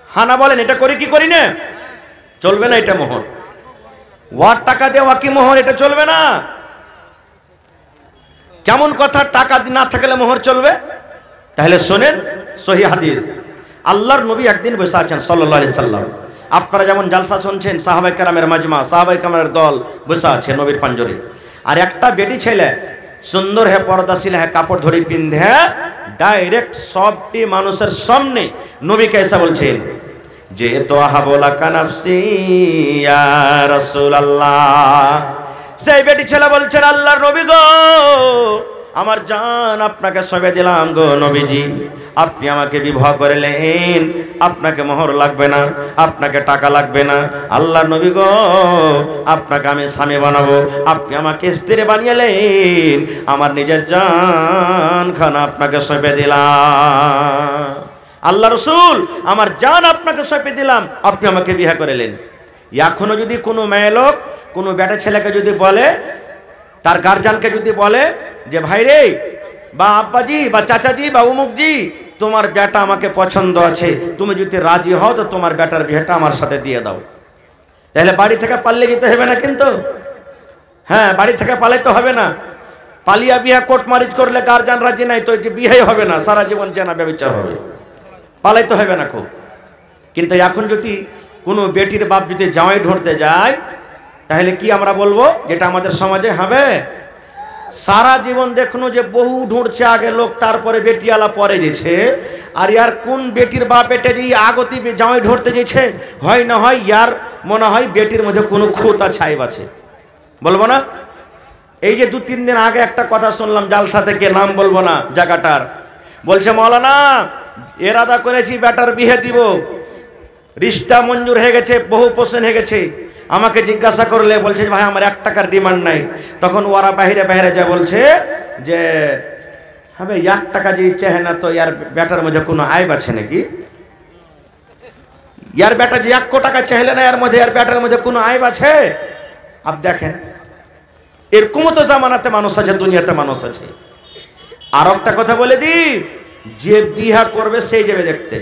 হানা বলেন, এটা করি কি করি না? চলবে না এটা মোহর। ওয়ার টাকা দেওয়া কি মোহর? এটা চলবে না। কেমন কথা, টাকা না থাকলে মোহর চলবে? তাহলে শোনেন সহিহ হাদিস। আল্লাহর নবী একদিন বসে আছেন সাল্লাল্লাহু আলাইহি সাল্লাম। আপনারা যেমন জালসা শুনছেন, সাহাবায়ে কেরামের মাজমা, সাহাবায়ে কেরামের দল বসে আছে নবীর পাঞ্জরে। আর একটা বেটি ছেলে সুন্দর হে পর্দাশীল হে, কাপড় ধরে পিন্ধে ডাইরেক্ট সবটি মানুষের সামনে নবীকে এসে বলছেন যে তো হাবলা কানাফসি ইয়া রাসূলুল্লাহ। সেই বেটি ছেলে বলছেন, আল্লাহর নবী গো, আমার জান আপনাকে সবে দিলাম গো নবীজি। আপনি আমাকে বিবাহ করলেন, আপনাকে মোহর লাগবে না, আপনাকে টাকা লাগবে না। আল্লাহর নবী গো, আপনাকে আমি স্বামী বানাবো, আপনি আমাকে স্ত্রী বানিয়েলেন, আমার নিজের জান খানা আপনাকে সঁপে দিলাম। আল্লাহ রসুল, আমার জান আপনাকে সঁপে দিলাম, আপনি আমাকে বিয়ে করলেন। এখনো যদি কোনো মেয়ে লোক কোনো বেটা ছেলেকে যদি বলে, তার গার্জিয়ানকে যদি বলে যে ভাই রে, বা আব্বাজি বা চাচাজি বা অমুকজি, তোমার বেটা আমাকে পছন্দ আছে, তুমি যদি রাজি হও তো তোমার বেটার বিয়েটা আমার সাথে দিয়ে দাও, তাহলে বাড়ি থেকে পালিয়ে যেতে হবে না কিন্তু। হ্যাঁ, বাড়ি থেকে পালাইতে হবে না। পালিয়া বিয়ে কোর্ট ম্যারেজ করলে গার্জিয়ান রাজি নাই তো বিয়ে হবে না, সারা জীবন জেনা ব্যভিচার হবে। পালাইতে হবে না খুব। কিন্তু এখন যদি কোনো বেটির বাপ যদি জামাই ঢুঁড়তে যায়, তাহলে কি আমরা বলবো, যেটা আমাদের সমাজে হবে? সারা জীবন দেখুন যে বহু ঢুঁড়ছে আগে লোক, তারপরে বেটিয়ালা পরে যেছে। আর ইয়ার কোন বেটির বাপ এটা যে আগতি জামাই ঢুঁড়তে যেছে, হয় না হয় ইয়ার মনে হয় বেটির মধ্যে কোনো খুঁতা ছাইব আছে, বলবো না? এই যে 2-3 দিন আগে একটা কথা শুনলাম জালসা থেকে, নাম বলবো না জায়গাটার, বলছে মাওলানা এরাদা করেছি বেটার বিয়ে দিব, রিশতা মঞ্জুর হয়ে গেছে, বহু পোষণ হয়ে গেছে। আমাকে জিজ্ঞাসা করলে বলছে ভাই আমার 1 টাকার ডিমান্ড নাই। তখন ওরা বাহিরে বাহিরে যা বলছে যে হবে 1 টাকা যে চাহে না, তো ইয়ার বেটার মধ্যে কোনো আইব আছে নাকি? ইয়ার বেটা যে 1 টাকা চাইলে না, এর মধ্যে ইয়ার বেটার মধ্যে কোনো আইব আছে? আপ দেখেন, এরকমও তো জামানাতে মানুষ আছে, দুনিয়াতে মানুষ আছে। আর একটা কথা বলে দি, যে বিহা করবে সেই যাবে দেখতে,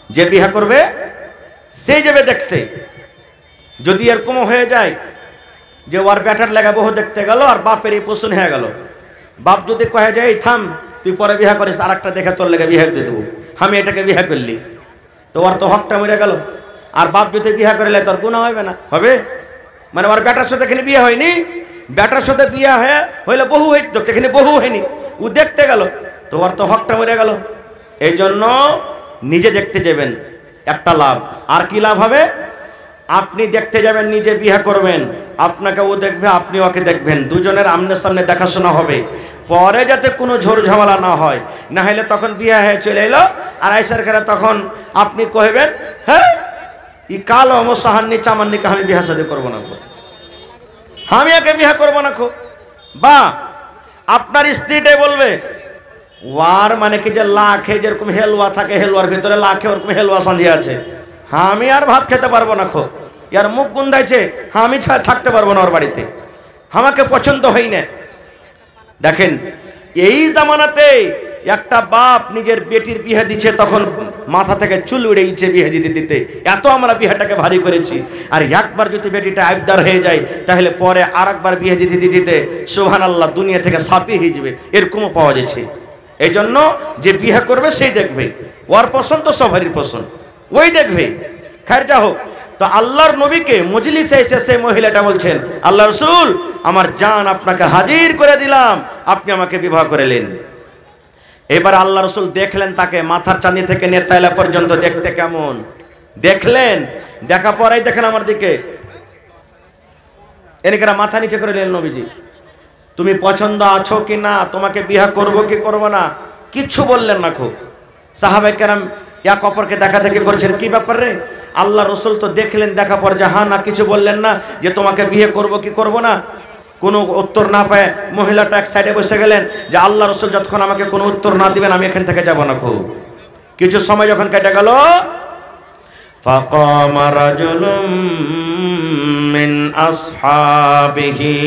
যে বিহা করবে সেই যাবে দেখতে। যদি এরকম হয়ে যায় যে ওর বেটার লাগা বহু দেখতে গেল আর বাপের এই পোষণ হয়ে গেল, বাপ যদি কয়ে যায় থাম তুই পরে বিহা করিস, আর একটা দেখে তোর লেগে বিহা দিয়ে দেবো, আমি এটাকে বিহা করলি, তো ওর তো হকটা মরে গেল। আর বাপ যদি বিহা করলে তোর গুনাহ হবে না? হবে। মানে ওর বেটার সাথে এখানে বিয়ে হয়নি, বেটার সাথে বিয়ে হইলে বহু হইতো, এখানে বহু হয়নি, ও দেখতে গেল, তো ওর তো হকটা মরে গেল। এই জন্য নিজে দেখতে যাবেন, একটা লাভ। আর কি লাভ হবে? আপনি দেখতে যাবেন, নিজে বিয়ে করবেন, আপনাকে ও দেখবে, আপনি ওকে দেখবেন, দুজনের আমনের সামনে দেখাশোনা হবে। পরে যাতে কোনো ঝোর ঝামেলা না হয়, না হলে তখন বিয়ে হয়ে চলে এলো আর আইসার খেলা, তখন আপনি কহবেন হ্যাঁ ই কালো আমার সাহান্নি চামান্নিকে আমি বিয়ে সাথে করবো না, আমি একে বিয়ে করবো না। বা আপনার স্ত্রীটাই বলবে ওয়ার মানে কি যে লাখে যেরকম হেলুয়া থাকে, হেলুয়ার ভিতরে লাখে ওরকম হেলুয়া সাঁধিয়ে আছে, আমি আর ভাত খেতে পারবো না, ইয়ার মুখ গুন্দাইছে, আমি থাকতে পারবো না ওর বাড়িতে, আমাকে পছন্দ হয় না। দেখেন এই জামানাতে একটা বাপ নিজের বেটির বিয়ে দিচ্ছে, তখন মাথা থেকে চুল উড়ে গেছে বিয়ে দিতে দিতে, এত আমরা বিয়েটাকে ভারী করেছি। আর একবার যদি বেটিটা আবদার হয়ে যায়, তাহলে পরে আর একবার বিয়ে দিতে দিতে সুবহানাল্লাহ দুনিয়া থেকে সাপিয়ে হয়ে যাবে, এরকমও পাওয়া যাচ্ছে। এই জন্য যে বিয়ে করবে সেই দেখবে, ওর পছন্দ সবারই পছন্দ, ওই দেখবে। খায়ের যা হোক, তো আল্লাহর নবীকে মজলিসে এসে সেই মহিলাটা বলছেন, আল্লাহ রসুল আমার জান আপনাকে হাজির করে দিলাম, আপনি আমাকে বিবাহ করলেন। এবার আল্লাহ রসুল দেখলেন তাকে, মাথার চাঁদি থেকে নেতাইলা পর্যন্ত দেখতে কেমন দেখলেন। দেখা পরেই দেখেন আমার দিকে, এনেকেরা মাথা নিচে করে নিলেন, নবীজি তুমি পছন্দ আছো কি না, তোমাকে বিবাহ করবো কি করবো না, কিচ্ছু বললেন না। খুব সাহাবায়ে কেরাম এক অপরকে দেখা দেখি করছেন, কি ব্যাপার রে? আল্লাহ রসুল তো দেখলেন, দেখা পর যে হ্যাঁ না কিছু বললেন না যে তোমাকে বিয়ে করব কি করব না। কোনো উত্তর না পায় মহিলাটা এক সাইডে বসে গেলেন যে আল্লাহ রসুল যতক্ষণ আমাকে কোনো উত্তর না দিবেন আমি এখান থেকে যাব না। খুব কিছু সময় যখন কেটে গেল, ফাকামা রাজুলুম মিন আসহাবিহি,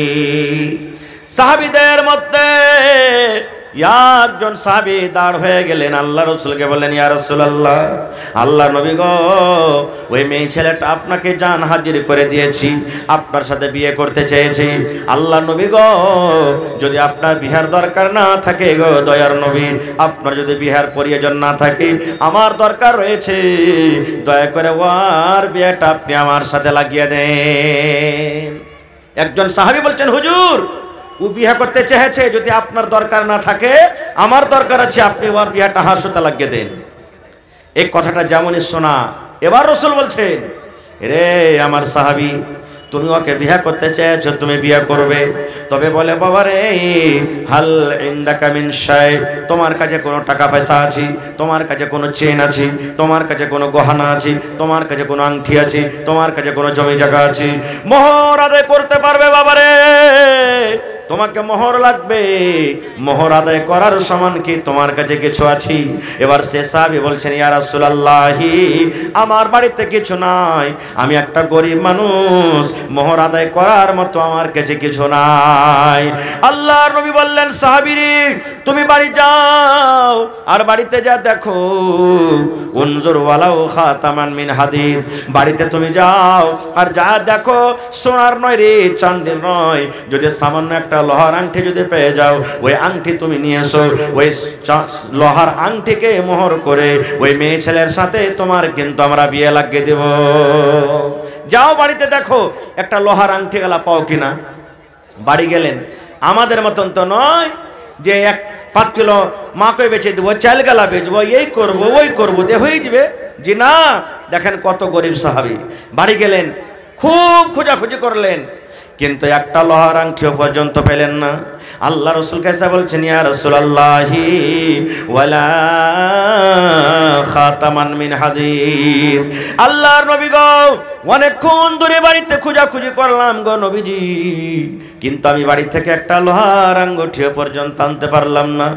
সাহাবীদের মধ্যে একজন সাহাবী দাঁড় হয়ে গেলেন, আল্লাহ রসুলকে বললেন, ইয়া রাসূলুল্লাহ, আল্লাহ নবী গো, ওই মেয়ে ছেলেটা আপনাকে জান হাজির করে দিয়েছি, আপনার সাথে বিয়ে করতে চেয়েছি। আল্লাহ নবী গো, যদি আপনার বিহার দরকার না থাকে গো দয়ার নবী, আপনার যদি বিহার প্রয়োজন না থাকে, আমার দরকার রয়েছে, দয়া করে ওর বিয়েটা আপনি আমার সাথে লাগিয়ে দেন। একজন সাহাবী বলছেন, হুজুর ও বিয়ে করতে চেয়েছে, যদি আপনার দরকার না থাকে, আমার দরকার আছে, আপনি ওর বিয়েটা হার সাথে লাগিয়ে দেন। এই কথাটা যেমনই শোনা, এবার রসুল বলছেন, রে আমার সাহাবী, তুমি ওকে বিয়ে করতে চেয়েছো, তুমি বিয়ে করবে, তবে বলে বাবা রে, হাল ইনদাকা মিন শাই, তোমার কাছে কোনো টাকা পয়সা আছে, তোমার কাছে কোনো চেন আছে, তোমার কাছে কোনো গহনা আছে, তোমার কাছে কোনো আংটি আছে, তোমার কাছে কোনো জমি জায়গা আছে, মোহর আদায় করতে পারবে বাবা রে? তোমাকে মোহর লাগবে, মোহর আদায় করার সমান কি তোমার কাছে কিছু আছে? এবার সে সাহাবী বলছেন, ইয়া রাসূলুল্লাহ, আমার বাড়িতে কিছু নাই, আমি একটা গরিব মানুষ, মোহর আদায় করার মতো আমার কাছে কিছু নাই। আল্লাহর নবী বললেন, সাহাবী তুমি বাড়ি যাও, আর বাড়িতে যা দেখো, উনজুর ওয়ালাউ খাতামান মিন হাদিদ, বাড়িতে তুমি যাও আর যা দেখো, সোনার নয় রে, চাঁদের নয়, যদি সামান্য একটা লোহার আংটি যদি পেয়ে যাও, ওই আংটি তুমি নিয়ে এসো, ওই লোহার আংটিকে মোহর করে ওই মেয়ে ছেলের সাথে তোমার কিন্তু আমরা বিয়ে লাগিয়ে দেব। যাও বাড়িতে দেখো একটা লোহার আংটি গেলা পাও কিনা। বাড়ি গেলেন, আমাদের মতন তো নয় যে 5 কিলো মাকে বেচে দেবো, চাল গেলা বেচবো, এই করবো ওই করবো, দে হয়ে যাবে, জি না। দেখেন কত গরিব সাহাবী। বাড়ি গেলেন, খুব খোঁজাখুঁজি করলেন, কিন্তু একটা লোহার আংটিও পর্যন্ত পেলেন না। আল্লাহ রসুল কাছে বলছেন, ইয়া রাসূলুল্লাহি ওয়ালা খাতামান মিন হাদিদ, আল্লাহর নবী গো, অনেকক্ষণ ধরে বাড়িতে খোঁজাখুঁজি করলাম গো নবীজি, কিন্তু আমি বাড়ি থেকে একটা লোহার আঙ্গুঠিও পর্যন্ত আনতে পারলাম না।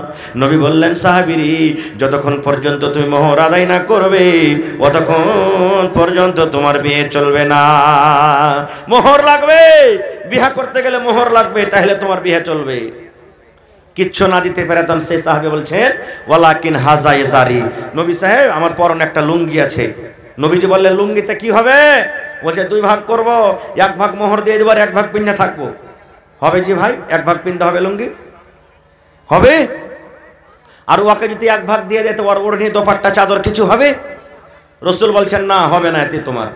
নবী বললেন, সাহাবীরি, যতক্ষণ পর্যন্ত তুমি মোহর আদায় না করবে, ততক্ষণ পর্যন্ত তোমার বিয়ে চলবে না। মোহর লাগবে, বিয়ে করতে গেলে মোহর লাগবে, তাহলে তোমার বিয়ে চলবে। কিচ্ছু না দিতে পারে তখন সেই সাহাবী বলছেন, ওয়ালাকিন হাজা ইজারি, নবী সাহেব আমার পরনে একটা লুঙ্গি আছে। নবীজি বললেন, লুঙ্গিতে কি হবে? বলছে 2 ভাগ করব, 1 ভাগ মোহর দিয়ে দেবো আর 1 ভাগ পিন্না থাকবো। হবে জি ভাই, 1 ভাগ পিনতে হবে, লুঙ্গি হবে। আর ওকে যদি 1 ভাগ দিয়ে দেয় তো ওর ওড়নি দোপাট্টা চাদর কিছু হবে? রসুল বলছেন, না হবে না, এতে তোমার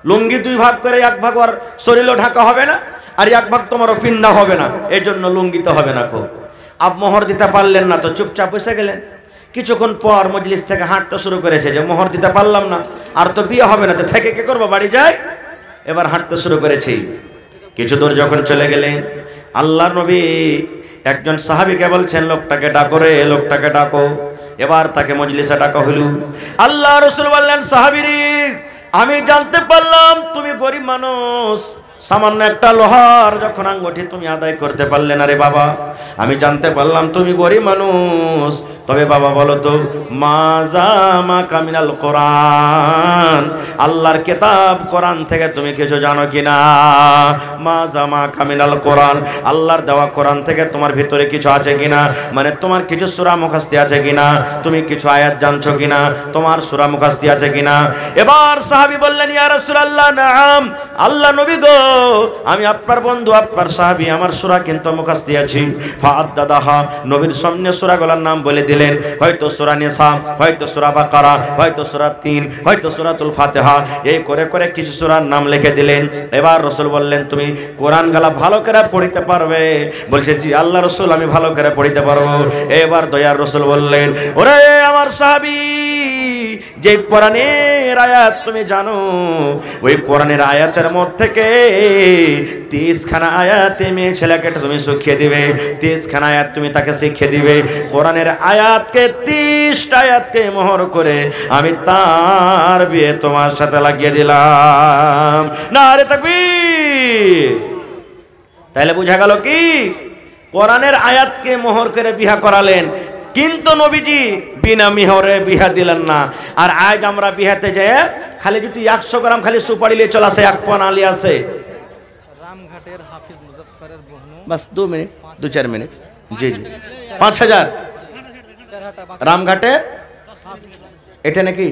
লুঙ্গি 2 ভাগ করে 1 ভাগ ওর শরীরও ঢাকা হবে না, আর 1 ভাগ তোমারও পিন্না হবে না, এই জন্য লুঙ্গি তো হবে না। খুব আপ মোহর দিতে পারলেন না তো চুপচাপ বসে গেলেন। কিছুক্ষণ পর মজলিস থেকে হাঁটতে শুরু করেছে যে মোহর দিতে পারলাম না, আর তো বিয়ে হবে না, তো থেকে কি করবো, বাড়ি যাই। এবার হাঁটতে শুরু করেছি। কিছু দূর যখন চলে গেলেন, আল্লাহর নবী একজন সাহাবীকে বলছেন, লোকটাকে ডাকো রে, লোকটাকে ডাকো। এবার তাকে মজলিসে ডাকা হলো। আল্লাহ রাসূল বললেন, সাহাবীরি, আমি জানতে পারলাম তুমি গরিব মানুষ, সামান্য একটা লোহার যখন আঙ্গুঠি তুমি আদায় করতে পারলে না রে বাবা, আমি জানতে পারলাম তুমি গরিব মানুষ। তবে বাবা বলো তো, মাজা কামিনাল কোরআন, আল্লাহর কিতাব কোরআন থেকে তুমি কিছু জানো কিনা? মাজা কামিনাল কোরআন, আল্লাহর দেওয়া কোরআন থেকে তোমার ভিতরে কিছু আছে কিনা, মানে তোমার কিছু সূরা মুখস্থ আছে কিনা, তুমি কিছু আয়াত জানছো কিনা, তোমার সূরা মুখস্থ আছে কিনা? এবার সাহাবী বললেন, ইয়া রাসূলুল্লাহ, নাম, আল্লাহ নবী গো, আমি আপনার বন্ধু, আপনার সাহাবী, আমার সূরা কিন্তু মুখস্থ আছে। ফাআদ্দাদাহা, নবীর সামনে সূরাগুলোর নাম বলে দিলেন, হয়তো সূরা নিসা, হয়তো সূরা বাকারা, হয়তো সূরা 3, হয়তো সূরাতুল ফাতিহা, এই করে করে কিছু সূরার নাম লিখে দিলেন। এবার রাসূল বললেন, তুমি কোরআন গালা ভালো করে পড়তে পারবে? বলছে, জি আল্লাহ রাসূল, আমি ভালো করে পড়তে পারবো। এবার দয়ার রাসূল বললেন, ওরে আমার সাহাবী, যে কোরআনের কোরআনের আয়াত তুমি জানো, ওই কোরআনের আয়াতের মধ্যে থেকে 30খানা আয়াতে মেয়ে ছেলেকে তুমি শিখিয়ে দিবে, 30খানা আয়াত তুমি তাকে শিখিয়ে দিবে। কোরআনের আয়াতকে 30টা আয়াতকে মোহর করে আমি তার বিয়ে তোমার সাথে লাগিয়ে দিলাম। নারে তাকবীর। তাহলে বোঝা গেল কি, কোরআনের আয়াতকে মোহর করে বিয়া করালেন, কিন্তু নবীজি বিনা মিহরে বিয়া দিলেন না। আর আজ আমরা বিহাতে যাই খালি যদি 100 গ্রাম খালি সুপারি নিয়ে চলে আসে, 1 পণ আলি আছে, রামঘাটের হাফিজ মুজাফফরের বহনু, বাস 2 মিনিট 2-4 মিনিট, জি জি 5000 রামঘাটের, এটা নাকি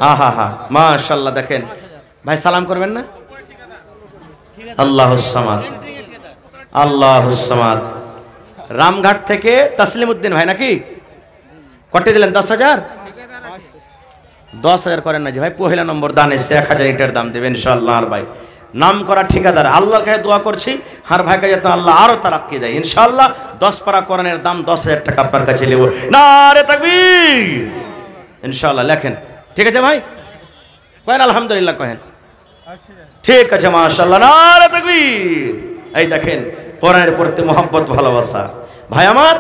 হা হা মাশাআল্লাহ। দেখেন ভাই সালাম করবেন না, আল্লাহুস সামাদ আল্লাহুস সামাদ। রামঘাট থেকে তাসলিম উদ্দিন ভাই নাকি, কত দিলেন? 10,000 10,000 করেন না যে ভাই, পহেলা নম্বর দান এসে 1000 ইটার দাম দেবেন ইনশাআল্লাহ। আর ভাই নাম করা ঠিকাদার, আল্লাহর কাছে দোয়া করছি আর ভাইকে যাতে আল্লাহ আরো তারাক্কি দেয় ইনশাআল্লাহ। 10 পারা কোরআনের দাম 10,000 টাকা আপনার কাছে নেব। নারে তাকবীর ইনশাআল্লাহ। লেখেন, ঠিক আছে ভাই, কহেন আলহামদুলিল্লাহ, কহেন ঠিক আছে মাশাআল্লাহ, নারে তাকবীর। এই দেখেন কোরআনের প্রতি মহব্বত, ভালোবাসা। ভাই আমার,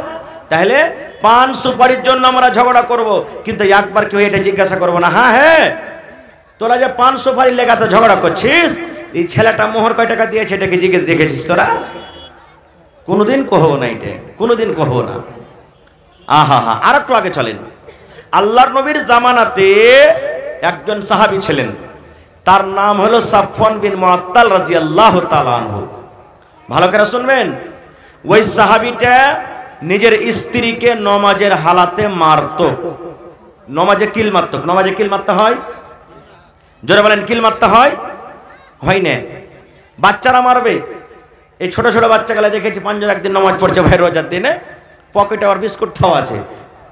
তাহলে পান সুপারির জন্য আমরা ঝগড়া করব, কিন্তু একবার কেউ এটা জিজ্ঞাসা করবো না, হ্যাঁ তোরা যে পান সুপারির লেগা তো ঝগড়া করছিস, এই ছেলেটা মোহর কয় টাকা দিয়েছে এটাকে জিজ্ঞেস দেখেছিস তোরা? কোনোদিন কহবো না, এটা কোনোদিন কহবো না। আহা হা। আর একটু আগে চলেন, আল্লাহর নবীর জামানাতে একজন সাহাবী ছিলেন, তার নাম হলো সাফওয়ান বিন মুআত্তাল রাদিয়াল্লাহু তাআলা আনহু। ভালো করে শুনবেন, ওই সাহাবীটা নিজের স্ত্রীকে নমাজের হালাতে মারত। নমাজে কিল মারত। নমাজে কিল মারতে হয়, জোরে বলেন, কিল মারতে হয়, হয় না? বাচ্চারা মারবে। এই ছোট ছোট বাচ্চাগুলা দেখেছি, পাঁচজন একদিন নমাজ পড়ছে ভাই রোজার দিনে, পকেটে আর বিস্কুট খাওয়া আছে,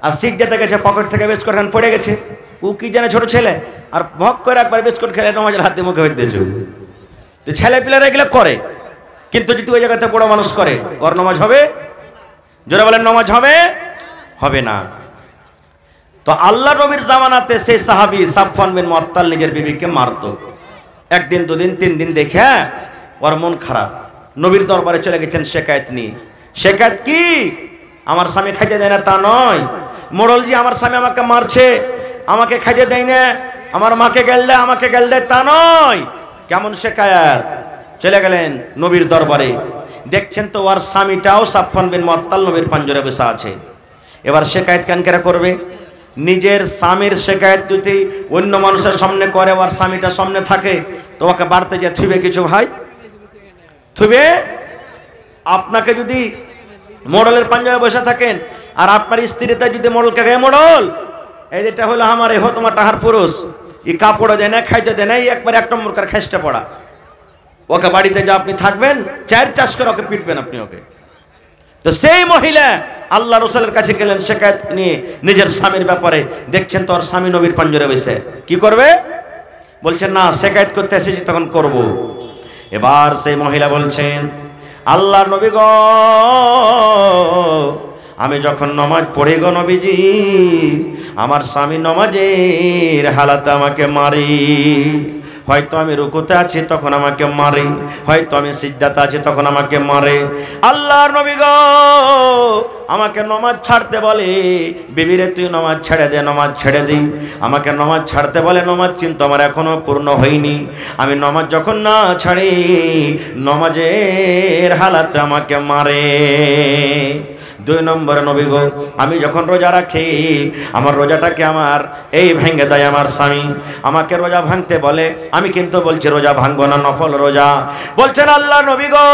আর শিখ যেতে গেছে পকেট থেকে বিস্কুট পড়ে গেছে, ও কি জানে ছোট ছেলে, আর ভক করে একবার বিস্কুট খেলে নমাজের হাতে মুখে হয়ে দিয়েছে। ছেলে পিলারা এগুলো করে, কিন্তু যদি ওই জায়গাতে বড় মানুষ করে, ওর নমাজ হবে? জোরে বলেন, নমাজ হবে? হবে না। তো আল্লাহ নবীর জামানাতে সেই সাহাবী সাফওয়ান বিন মুআত্তাল নিজের বিবিকে মারতো। একদিন, দুদিন, 3 দিন দেখে ওর মন খারাপ, নবীর দরবারে চলে গেছেন শিকায়েত নিয়ে। শিকায়েত কি? আমার স্বামী খাইতে দেয় না তা নয়, মোড়লজি আমার স্বামী আমাকে মারছে, আমাকে খাইতে দেয় না, আমার মাকে গেল দেয়, আমাকে গেল দেয়, তা নয়। কেমন শিকায়েত? চলে গেলেন নবীর দরবারে, দেখছেন তো ওর স্বামীটাও সাফওয়ান বিন মুআত্তাল নবীর পাঞ্জরে বসে আছে। এবার শিকায়েত কেন করে করবে? নিজের স্বামীর শিকায়েত যদি অন্য মানুষের সামনে করে, ওর স্বামীটা সামনে থাকে, তো ওকে বাড়তে যে থুবে কিছু ভাই, থুবে? আপনাকে যদি মোড়লের পাঞ্জরে বসে থাকেন আর আপনার স্ত্রীতে যদি মোড়লকে গায়ে, মোড়ল এই যেটা হলো আমার এ হো তোমার টাহার পুরুষ, এই কাপড়ও দেয় না, খাইতে দেয় না, একবার 1 নম্বর কার খেসটা পড়া, ওকে বাড়িতে যা আপনি থাকবেন 4 চাষ করে ওকে পিটবেন আপনি ওকে। তো সেই মহিলা আল্লাহ রাসূলের কাছে গেলেন শিকায়েত নিয়ে নিজের স্বামীর ব্যাপারে, দেখছেন তো ওর স্বামী নবীর পাঞ্জরে বসে, কি করবে? বলছেন না, শিকায়েত করতে এসেছি তখন করব। এবার সেই মহিলা বলছেন, আল্লাহর নবী গো, আমি যখন নামাজ পড়ি গো নবীজি, আমার স্বামী নামাজের হালাতে আমাকে মারি। হয়তো আমি রুকুতে আছি তখন আমাকে মারে, হয়তো আমি সিজদাতে আছি তখন আমাকে মারে। আল্লাহর নবী গো, আমাকে নামাজ ছাড়তে বলে, বিবিরে তুই নামাজ ছেড়ে দে, নামাজ ছেড়ে দিই। আমাকে নামাজ ছাড়তে বলে, নামাজ কিন্তু আমার এখনো পূর্ণ হয়নি। আমি নামাজ যখন না ছাড়ি, নামাজের হালাতে আমাকে মারে। 2 নম্বরে নবী গো, আমি যখন রোজা রাখি, আমার রোজাটাকে আমার এই ভেঙে দেয় আমার স্বামী, আমাকে রোজা ভাঙতে বলে, আমি কিন্তু বলছি রোজা ভাঙবো না, নফল রোজা। বলছেন আল্লাহ নবী গো,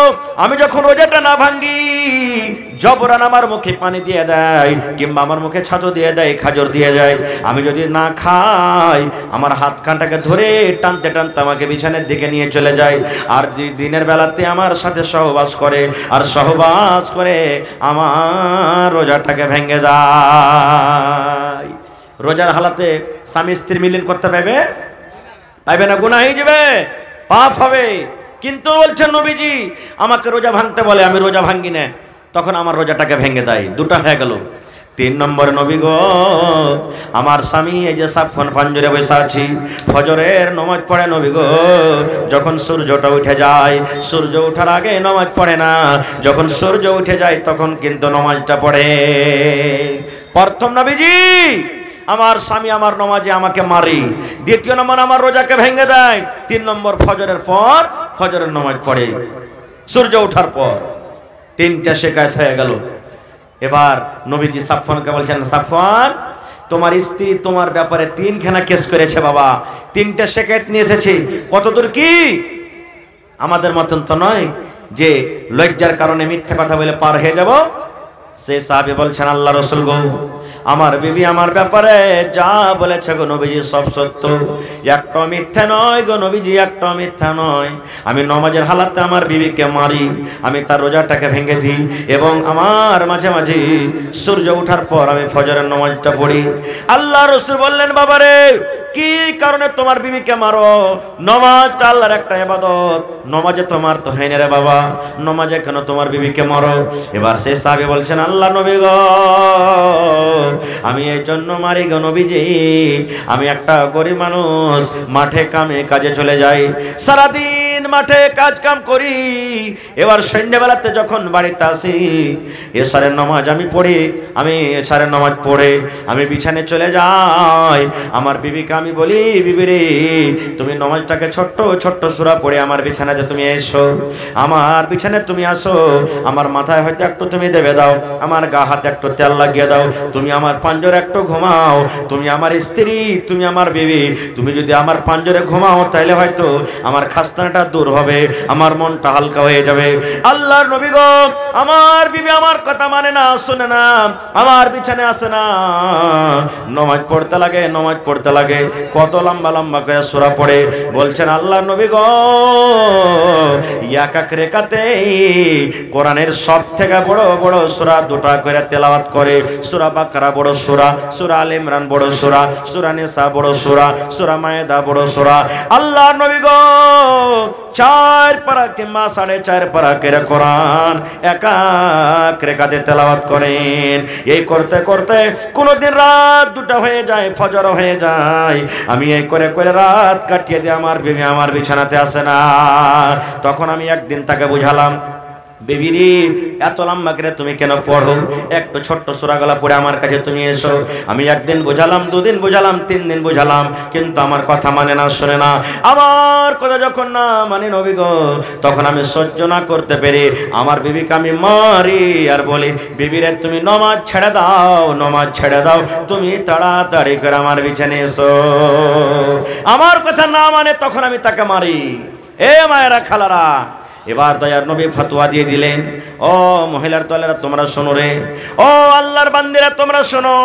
আমি যখন রোজাটা না ভাঙি, জবরান আমার মুখে পানি দিয়ে দেয়, কিংবা আমার মুখে ছাতু দিয়ে দেয়, খাজর দিয়ে যায়, আমি যদি না খাই, আমার হাত কানটাকে ধরে টানতে টানতে আমাকে বিছানের দিকে নিয়ে চলে যায়। আর দিনের বেলাতে আমার সাথে সহবাস করে, আর সহবাস করে আমার রোজাটাকে ভেঙে দেয়। রোজার হালাতে স্বামী স্ত্রী মিলন করতে পারবে? পাইবে না, গুনাহ হয়ে যাবে, পাপ হবে। কিন্তু বলছেন নবীজি, আমাকে রোজা ভাঙতে বলে, আমি রোজা ভাঙ্গি না, তখন আমার রোজাটাকে ভেঙে দেয়। 2টা হয়ে গেল। তিন নম্বর নবী গো, আমার স্বামী এই যে সাফওয়ান পাঞ্জরে বসে আছি, ফজরের নামাজ পড়ে নবী গো, যখন সূর্যটা উঠে যায়, সূর্য ওঠার আগে নামাজ পড়ে না, যখন সূর্য উঠে যায় তখন কিন্তু নামাজটা পড়ে। প্রথম নবীজি আমার স্বামী আমার নামাজে আমাকে মারি, দ্বিতীয় নম্বর আমার রোজাকে ভেঙে দেয়, তিন নম্বর ফজরের পর ফজরের নামাজ পড়ে সূর্য ওঠার পর। তিনটা শিকায়ত হয়ে গেল। এবার নবীজি সাফওয়ানকে বলছেন, সাফওয়ান তোমার স্ত্রী তোমার ব্যাপারে তিনখানা কেস করেছে বাবা, তিনটা শিকায়ত নিয়ে এসেছে। কতদূর কি আমাদের মতন তো নয় যে লজ্জার কারণে মিথ্যা কথা বলে পার হয়ে যাব। সে সাহাবী বলছেন, আল্লাহ রাসূল গো, আমার বিবি আমার ব্যাপারে যা বলেছে গো নবীজি সব সত্য, একটা মিথ্যা নয় গো নবীজি, একটা মিথ্যা নয়। আমি নামাজের হালাতে আমার বিবিকে মারি, আমি তার রোজাটাকে ভেঙে দিই, এবং আমার মাঝে মাঝে সূর্য ওঠার পর আমি ফজরের নামাজটা পড়ি। আল্লাহ রাসূল বললেন, বাবারে কি কারণে তোমার বিবিকে মারো? নামাজটা আল্লাহর একটা ইবাদত, নামাজে তোমার তো হয় না রে বাবা, নামাজে কেন তোমার বিবিকে মারো? এবার সেই সাহাবী বলছেন, আল্লাহ নবী গো, আমি এই জন্য মারি গো নবীজি, আমি একটা গরিব মানুষ, মাঠে কামে কাজে চলে যাই, সারাদিন মাঠে কাজ কাম করি, এবার সন্ধ্যাবেলাতে যখন বাড়িতে আসি এশারের নামাজ আমি পড়ি, আমি এশারের নামাজ পড়ে আমি বিছানে চলে যাই। আমার বিবিকে আমি বলি, বিবি রে তুমি নামাজটাকে ছোট্ট ছোট্ট সূরা পড়ে আমার বিছানাতে তুমি এসো, আমার বিছানায় তুমি আসো, আমার মাথায় হয়তো একটু তুমি দেবে দাও, আমার গা হাতে একটু তেল লাগিয়ে দাও, তুমি আমার পাঞ্জরে একটু ঘুমাও, তুমি আমার স্ত্রী, তুমি আমার বিবি, তুমি যদি আমার পাঞ্জরে ঘুমাও তাহলে হয়তো আমার খাস্তানাটা দূর হবে, আমার মনটা হালকা হয়ে যাবে। আল্লাহর নবী গো, আমার বিবি আমার কথা মানে না, শুনে না, আমার বিছানে আসে না, নামাজ পড়তে লাগে, নামাজ পড়তে লাগে, কত লম্বা লম্বা করে সূরা পড়ে। বলছেন আল্লাহর নবী গো, এক এক রেকাতে কোরআনের সবথেকে বড় বড় সূরা দুটা করে তেলাওয়াত করে। সূরা বাকারা বড় সূরা, সূরা আলে ইমরান বড় সূরা, সূরা নিসা বড় সূরা, সূরা মায়েদা বড় সূরা। আল্লাহর নবী গো 4 পারা কিংবা 4.5 পারা করে কোরআন এক এক রেকাতে তেলাওয়াত করেন। এই করতে করতে কোনদিন রাত 2টা হয়ে যায়, ফজর হয়ে যায়, আমি এই করে করে রাত কাটিয়ে দিয়ে আমার বিবি আমার বিছানাতে আসে না। তখন আমি একদিন তাকে বুঝালাম, বেবিরি এত লম্বা করে তুমি কেন পড়ো, একটু ছোট্ট সূরাগুলা পড়ে আমার কাছে তুমি এসো। আমি একদিন বুঝালাম, 2 দিন বুঝালাম, 3 দিন বুঝালাম, কিন্তু আমার কথা মানে না, শুনে না। আমার কথা যখন না মানে নবী গো, তখন আমি সহ্য না করতে পেরে আমার বিবিকে আমি মারি আর বলি, বিবিরে তুমি নামাজ ছেড়ে দাও, নামাজ ছেড়ে দাও, তুমি তাড়াতাড়ি করে আমার বিছানায় এসো। আমার কথা না মানে তখন আমি তাকে মারি। এ মায়েরা খালারা, এবার দয়ার নবী ফতোয়া দিয়ে দিলেন, ও মহিলার দলেরা তোমরা শোনো রে, ও আল্লাহর বান্দিরা তোমরা শোনো,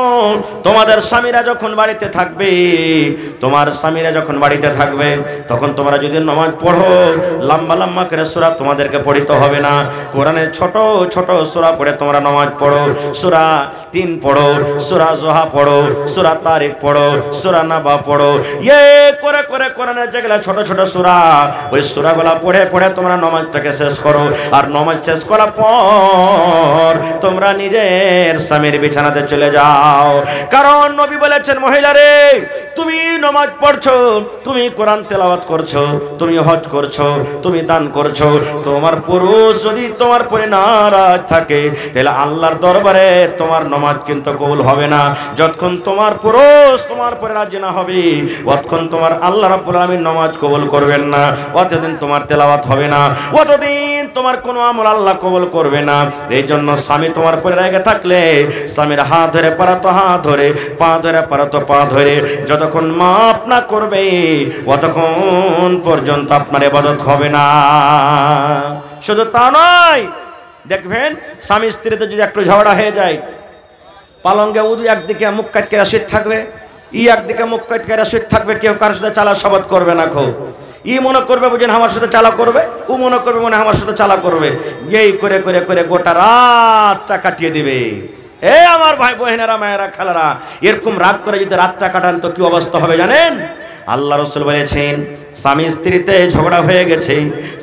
তোমাদের স্বামীরা যখন বাড়িতে থাকবে, তোমার স্বামীরা যখন বাড়িতে থাকবে, তখন তোমরা যদি নামাজ পড়ো, লম্বা লম্বা করে সূরা তোমাদেরকে পড়িতে হবে না, কোরআনের ছোট ছোট সূরা পড়ে তোমরা নামাজ পড়ো। সূরা 3 পড়ো, সূরা জোহা পড়ো, সূরা তারিক পড়ো, সূরা নাবা পড়ো, করে করে কোরআনের যেগুলা ছোট ছোট সূরা, ওই সূরাগুলা পড়ে পড়ে তোমরা নামাজটাকে শেষ করো। আর নামাজ শেষ করার পর তোমরা নিজের স্বামীর বিছানাতে চলে যাও। কারণ নবী বলেছেন, মহিলারে তুমি নামাজ পড়ছো, তুমি কোরআন তেলাওয়াত করছো, তুমি হজ করছো, তুমি দান করছো, তোমার পুরুষ যদি তোমার পরে নারাজ থাকে তাহলে আল্লাহর দরবারে তোমার নামাজ কিন্তু কবুল হবে না। যতক্ষণ তোমার পুরুষ তোমার পরে রাজি না হবে, ততক্ষণ তোমার আল্লাহ রাব্বুল আলামিন নামাজ কবুল করবেন না, অতদিন তোমার তেলাওয়াত হবে না, অতদিন তোমার কোনো আমল আল্লাহ কবুল করবে না। এই জন্য স্বামী তোমার পরে রেগে থাকলে স্বামীর হাত ধরে পারা তো হাত ধরে, পা ধরে পারা তো পা ধরে, যতক্ষণ মাফ না করবে ততক্ষণ পর্যন্ত আপনার ইবাদত হবে না। শুধু তা নয়, দেখবেন স্বামী স্ত্রীতে যদি একটু ঝগড়া হয়ে যায়, পালঙ্গে উদু একদিকে মুখ কাট করে শীত থাকবে, একদিকে মুখ কাট করে শীত থাকবে, কেউ কারোর সাথে চালা শপথ করবে না। ই মনে করবে বুঝেন আমার সাথে চালা করবে, ও মনে করবে মনে আমার সাথে চালা করবে, এই করে করে করে গোটা রাতটা কাটিয়ে দিবে। এ আমার ভাই বোনেরা, মায়েরা, খালারা, এরকম রাত করে যদি রাতটা কাটান তো কি অবস্থা হবে জানেন? আল্লাহ রাসূল বলেছেন স্বামী স্ত্রীতে ঝগড়া হয়ে গেছে,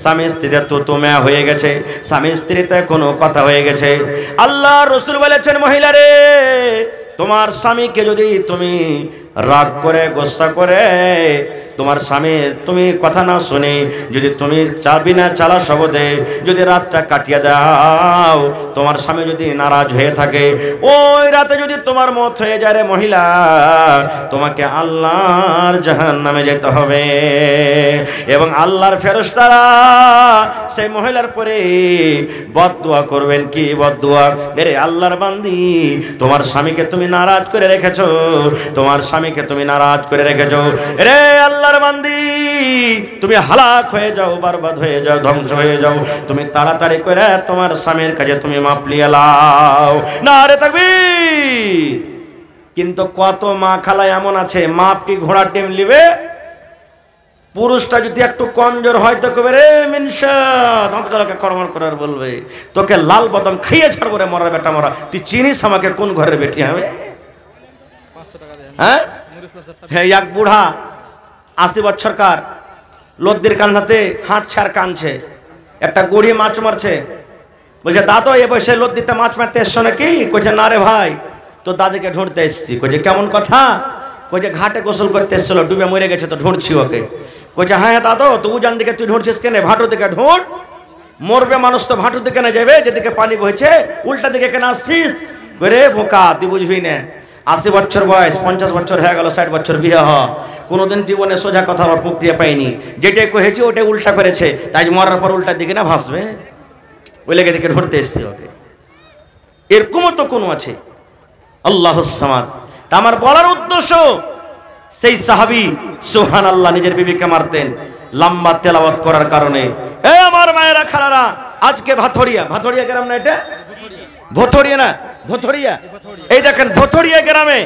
স্বামী স্ত্রীতে তুতুমা হয়ে গেছে, স্বামী স্ত্রীতে কোনো কথা হয়ে গেছে, আল্লাহ রাসূল বলেছেন মহিলা রে তোমার স্বামীকে যদি তুমি রাগ করে গোসা করে তোমার স্বামীর তুমি কথা না শুনে যদি তুমি বিনা চালা শব্দে যদি রাতটা কাটিয়ে দাও, তোমার স্বামী যদি নারাজ হয়ে থাকে ওই রাতে যদি তোমার মত হয়ে যায় রে মহিলা, তোমাকে আল্লাহর জাহান্নামে যেতে হবে। এবং আল্লাহর ফেরেশতারা সেই মহিলার পরে বদদুয়া করবেন। কি বদদুয়া? এরে আল্লাহর বান্দি তোমার স্বামীকে তুমি নারাজ করে রেখেছো, তোমার স্বামীকে তুমি নারাজ করে রেখেছো, রে আল্লাহর বান্দি তুমি হালাক হয়ে যাও, বরবাদ হয়ে যাও, ধ্বংস হয়ে যাও, তুমি তাড়াতাড়ি করে তোমার স্বামীর কাছে তুমি মাপ নিয়ে লাও। নারে তাকবীর। কিন্তু কত মা খালা এমন আছে মাপ কি ঘোড়ার ডিম লিবে, পুরুষটা যদি একটু কমজোর হয় তো কবে রে মিনসা দাঁতগুলোকে কর্মর করার বলবে তোকে লাল বাদাম খাইয়ে ছাড়বো রে মরার বেটা মরা, তুই চিনিস আমাকে কোন ঘরের বেটি হবে? হ্যাঁ হ্যাঁ, এক বুড়া 80 বছরকার লোকদের কান্নাতে হাঁটছে আর কাঁদছে, একটা গুড়ি মাছ মারছে, বলছে দাদু এ বসে লোক দিতে মাছ মারতে এসছো নাকি? কইছে না রে ভাই তো দাদিকে ঢুঁড়তে এসছি। কইছে কেমন কথা? কইছে ঘাটে গোসল করতে এসছিল, ডুবে মরে গেছে তো ঢুঁড়ছি ওকে। কইছে হ্যাঁ দাদু তো উজান দিকে তুই ঢুঁড়ছিস কেন? ভাটুর দিকে ঢুঁড়, মরবে মানুষ তো ভাটুর দিকে না যাবে যেদিকে পানি বইছে, উল্টা দিকে কেন আসছিস? করে বোকা তুই বুঝবি না, 80 বছর বয়স, 50 বছর হয়ে গেল, 60 বছর বিয়ে হওয়া, কোনোদিন জীবনে সোজা কথা আবার মুখ দিয়ে পাইনি, যেটাই কহেছে ওটাই উল্টা করেছে, তাই মরার পর উল্টার দিকে না ভাসবে, ওই লেগে দিকে ঢুঁড়তে এসছে ওকে। এরকমও তো কোনো আছে। আল্লাহুস সামাদ। তা আমার বলার উদ্দেশ্য সেই সাহাবী সুবহানাল্লাহ নিজের বিবিকে মারতেন লম্বা তেলাওয়াত করার কারণে। এই আমার মায়েরা খালারা, আজকে ভাথড়িয়া, ভাথড়িয়া গ্রাম না এটা? ভথড়িয়া না ভথড়িয়া, এই দেখেন ভথড়িয়া গ্রামে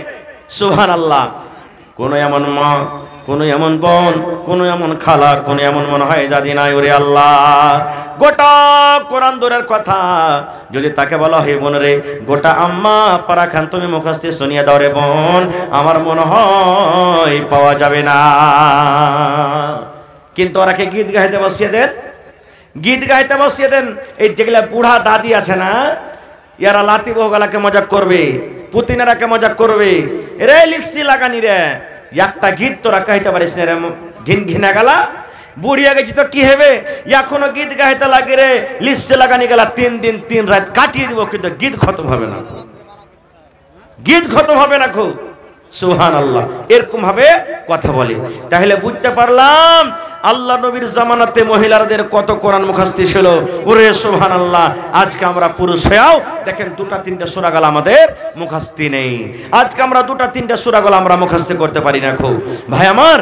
সুবহানাল্লাহ কোন এমন মা, কোন এমন বোন, কোন এমন খালা, কোন এমন মনে হয় দাদি নাই। ওরে আল্লাহ, গোটা কোরআন দূরের কথা যদি তাকে বলা হয় বোন রে গোটা আম্মা পারা খান তুমি মুখস্থ শুনিয়ে দাও রে বোন, আমার মনে হয় পাওয়া যাবে না। কিন্তু ওরাকে গীত গাইতে বসিয়ে দেন, গীত গাইতে বসিয়ে দেন। এই যেগুলা বুড়া দাদি আছে না, ইয়ারা লাতি বহুগালাকে মজাক করবে, পুতিনেরাকে মজাক করবে, রে লিসি লাগানি রে একটা গীত তোরা গাইতে পারিস না রে, ঘিন ঘিনা গেলা বুড়িয়া গেছি তো কি হবে, এখনো গীত গাইতে লাগে রে, লিসি লাগানি গেলা 3 দিন 3 রাত কাটিয়ে দিব, কিন্তু গীত খতম হবে না, গীত খতম হবে না। খুব সুবহানাল্লাহ এরকম ভাবে কথা বলে। তাহলে বুঝতে পারলাম আল্লাহ নবীর জামানাতে মহিলাদের কত কোরআন মুখস্থ ছিল। ওরে সুবহানাল্লাহ, আজকে আমরা পুরুষ হয়েও দেখেন 2-3টা সূরা গাল আমাদের মুখস্থ নেই। আজকে আমরা 2-3টা সূরা গাল আমরা মুখস্থ করতে পারি না খুব ভাই আমার।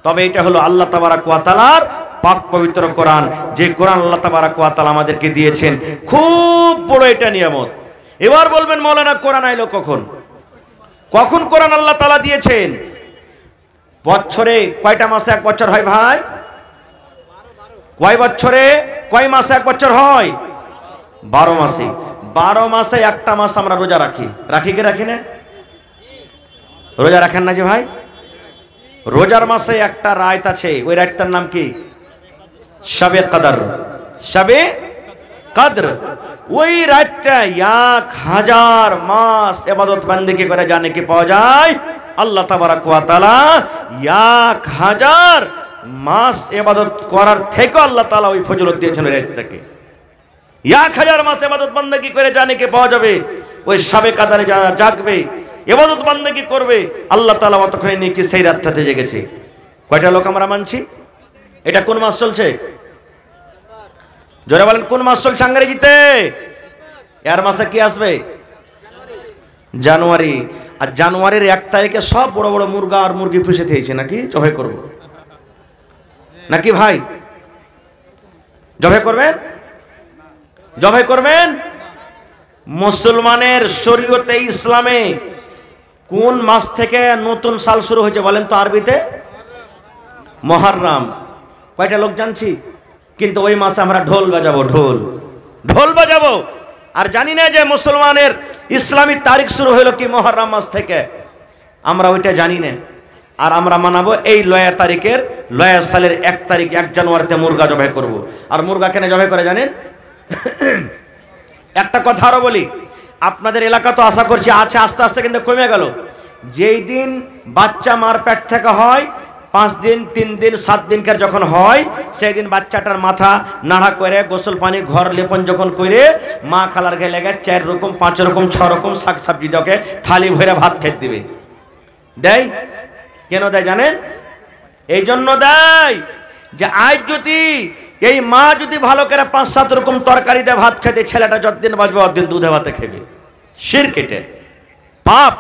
তবে এটা হলো আল্লাহ তাবারাক ওয়া তাআলার পাক পবিত্র কোরআন, যে কোরআন আল্লাহ তাবারাক ওয়া তাআলা আমাদেরকে দিয়েছেন, খুব বড় এটা নিয়ামত। এবার বলবেন মাওলানা কোরআন আইলো কখন? কখন কোরআন আল্লাহ তাআলা দিয়েছেন? বছরে কয়টা মাসে 1 বছর হয় ভাই? কয় বছরে কয় মাসে 1 বছর হয়? 12 মাসে। 12 মাসে একটা মাস আমরা রোজা রাখি, রাখি কি রাখি না? রোজা রাখেন না যে ভাই? রোজার মাসে একটা রাত আছে, ওই রাতটার নাম কি? শবে কদর। শবে কদর। ওই রাতটা 1000 মাস ইবাদত বন্দেগি করে জানে কি পাওয়া যায়? আল্লাহ তাবারাক ওয়া তাআলা 1000 মাস ইবাদত করার থেকে আল্লাহ তাআলা ওই ফজিলত দিয়েছেন ওই রাতটাকে। 1000 মাস ইবাদত বন্দেগি করে জানে কি পাওয়া যাবে? ওই শবে কদরে যারা জাগবে, ইবাদত বন্দেগি করবে, আল্লাহ তাআলা অতক্ষণে নিয়ে কি সেই রাতটাতে জেগেছে। কয়টা লোক আমরা মানছি? এটা কোন মাস চলছে? জোরে বলেন কোন মাস চলছে ইংরেজিতে? এর মাসে কি আসবে? জানুয়ারি। আর জানুয়ারির 1 তারিখে সব বড় বড় মুরগা আর মুরগি পুষে দিয়েছে নাকি জবাই করব নাকি ভাই? জবাই করবেন? জবাই করবেন? মুসলমানের শরীয়তে ইসলামে কোন মাস থেকে নতুন সাল শুরু হয়েছে বলেন তো আরবিতে? মুহররম। কয়টা লোক জানছি? কিন্তু ওই মাসে আমরা ঢোল বাজাবো, ঢোল ঢোল বাজাবো। আর জানি না যে মুসলমানের ইসলামী তারিখ শুরু হলো কি মুহররম মাস থেকে, আমরা ওইটা জানি না। আর আমরা মানাবো এই লয়া সালের 1 তারিখ 1 জানুয়ারিতে মুরগা জবাই করব। আর মুরগা কেন জবাই করে জানেন? একটা কথা আরো বলি, আপনাদের এলাকা তো আশা করছি আছে, আস্তে আস্তে কিন্তু কমে গেল। যেই দিন বাচ্চা মার পেট থেকে হয় 5 দিন 3 দিন 7 দিনকার যখন হয়, সেই দিন বাচ্চাটার মাথা নাড়া করে গোসল পানি ঘর লেপন যখন করে মা খালার ঘরে লেগে 4 রকম 5 রকম 6 রকম শাক সবজি দকে থালি ভরে ভাত খেতে দিবে। দেয় কেন দেয় জানেন? এই জন্য দেয় যে আজ যদি এই মা যদি ভালো করে 5-7 রকম তরকারি দিয়ে ভাত খেতে, ছেলেটা যতদিন বাঁচবে অতদিন দুধে ভাতে খেবে। শিরক এটা, পাপ।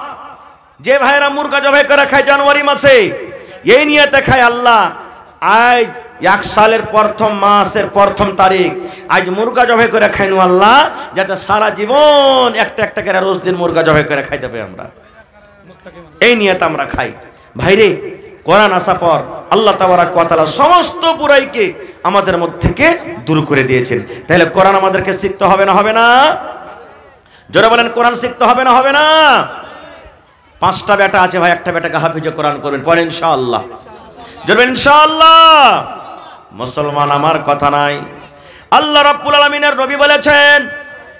যে ভাইরা মুরগা জবাই করে খায় জানুয়ারি মাসে, এই নিয়তে খায় আল্লাহ আজ 1 সালের প্রথম মাসের প্রথম তারিখ আজ মুরগা জবাই করে খাইনু আল্লাহ, যাতে সারা জীবন একটা একটা করে রোজ দিন মুরগা জবাই করে খাইতে পাই আমরা। এই নিয়তে আমরা খাই। ভাইরে, কোরআন আসার পর আল্লাহ তাবারাক ওয়া তাআলা সমস্ত বুরাইকে আমাদের মধ্যে থেকে দূর করে দিয়েছেন। তাহলে কোরআন আমাদেরকে শিখতে হবে না? হবে না? জোরে বলেন, কোরআন শিখতে হবে না? হবে না? 5টা বেটা আছে ভাই, একটা বেটাকে হাফিজ কোরআন করবেন, পরে ইনশাআল্লাহ। জোরে ইনশাআল্লাহ। মুসলমান আমার কথা নাই, আল্লাহ রাব্বুল আলামিনের নবী বলেছেন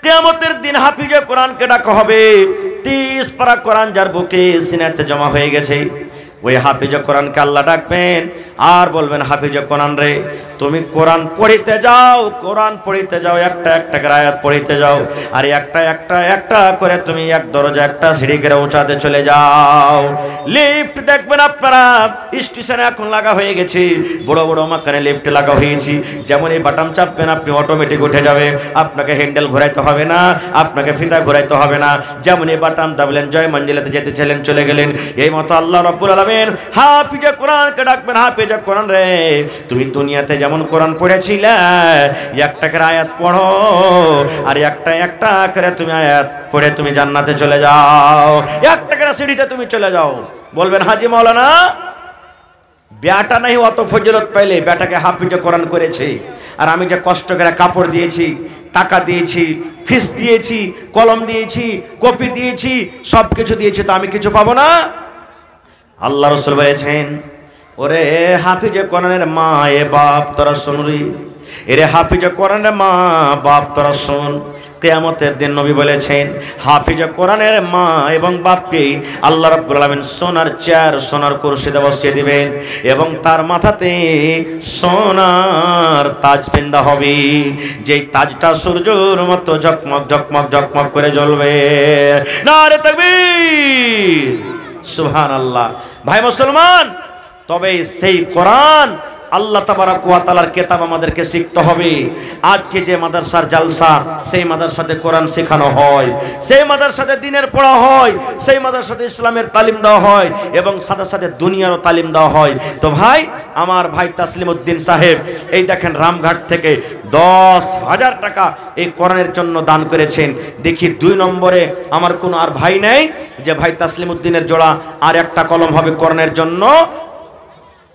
কিয়ামতের দিন হাফিজ কোরআনকে ডাকা হবে। 30 পারা কোরআন যার বুকে সিনাতে জমা হয়ে গেছে, ওই হাফিজ কোরআনকে আল্লাহ ডাকবেন আর বলবেন, হাফিজ কোরআন রে তুমি কোরআন পড়িতে যাও, কোরআন পড়িতে যাও, একটা একটা করে আয়াত পড়িতে যাও, আর একটা একটা একটা করে তুমি এক দরজা একটা সিঁড়ি করে উঁচাতে চলে যাও। লিফট দেখবেন আপনারা স্টেশনে এখন লাগা হয়ে গেছে, বড় বড় মাকানে লিফট লাগা হয়েছে। যেমন এই বাটন চাপবেন আপনি অটোমেটিক উঠে যাবে, আপনাকে হ্যান্ডেল ঘোরাইতে হবে না, আপনাকে ফিতা ঘোরাইতে হবে না। যেমন এই বাটন দাবলেন জয় মঞ্জিলাতে যেতে চাইলেন চলে গেলেন। এই মতো আল্লাহ রাব্বুল আলামিন হাফিজ কোরআনকে ডাকবেন, হাফিজ কোরআন রে তুমি দুনিয়াতে যেমন কোরআন পড়েছিলে একটা করে আয়াত পড়ো, আর একটা একটা করে তুমি আয়াত পড়ে তুমি জান্নাতে চলে যাও, একটা করে সিঁড়িতে তুমি চলে যাও। বলবেন হাজি মাওলানা বেটা নাই অত ফজিলত পাইলে, বেটাকে হাফিজ কোরআন করেছে, আর আমি যে কষ্ট করে কাপড় দিয়েছি, টাকা দিয়েছি, ফিস দিয়েছি, কলম দিয়েছি, কপি দিয়েছি, সব কিছু দিয়েছি, তো আমি কিছু পাবো না? আল্লাহ রাসূল বলেছেন, ওরে হাফিজ কোরআনের মা এ বাপ তোরা শুন রে, এরে হাফিজ কোরআনের মা বাপ তোরা শুন। কিয়ামতের দিন নবী বলেছেন হাফিজ কোরআনের মা এবং বাপকে আল্লাহ রাব্বুল আলামিন সোনার চেয়ার, সোনার কুরসিতে বসিয়ে দিবেন এবং তার মাথাতে সোনার তাজ পেন্দা হবে, যেই তাজটা সূর্যের মতো ঝকমক ঝকমক ঝকমক করে জ্বলবে। নারে তাকবীর, সুবহানাল্লাহ। ভাই মুসলমান, তবে সেই কোরআন আল্লাহ তাবারাক ওয়া তাআলার কিতাব আমাদেরকে শিখতে হবে। আজকে যে মাদ্রাসার জালসা, সেই মাদ্রাসাতে কোরআন শেখানো হয়, সেই মাদ্রাসাতে দ্বীনের পড়া হয়, সেই মাদ্রাসাতে ইসলামের তালিম দেওয়া হয় এবং সাথে সাথে দুনিয়ারও তালিম দেওয়া হয়। তো ভাই, আমার ভাই তাসলিম উদ্দিন সাহেব এই দেখেন রামঘাট থেকে 10,000 টাকা এই কোরআনের জন্য দান করেছেন। দেখি 2 নম্বরে আমার কোনো আর ভাই নেই যে ভাই তাসলিম উদ্দিনের জোড়া আর একটা কলম হবে কোরআনের জন্য,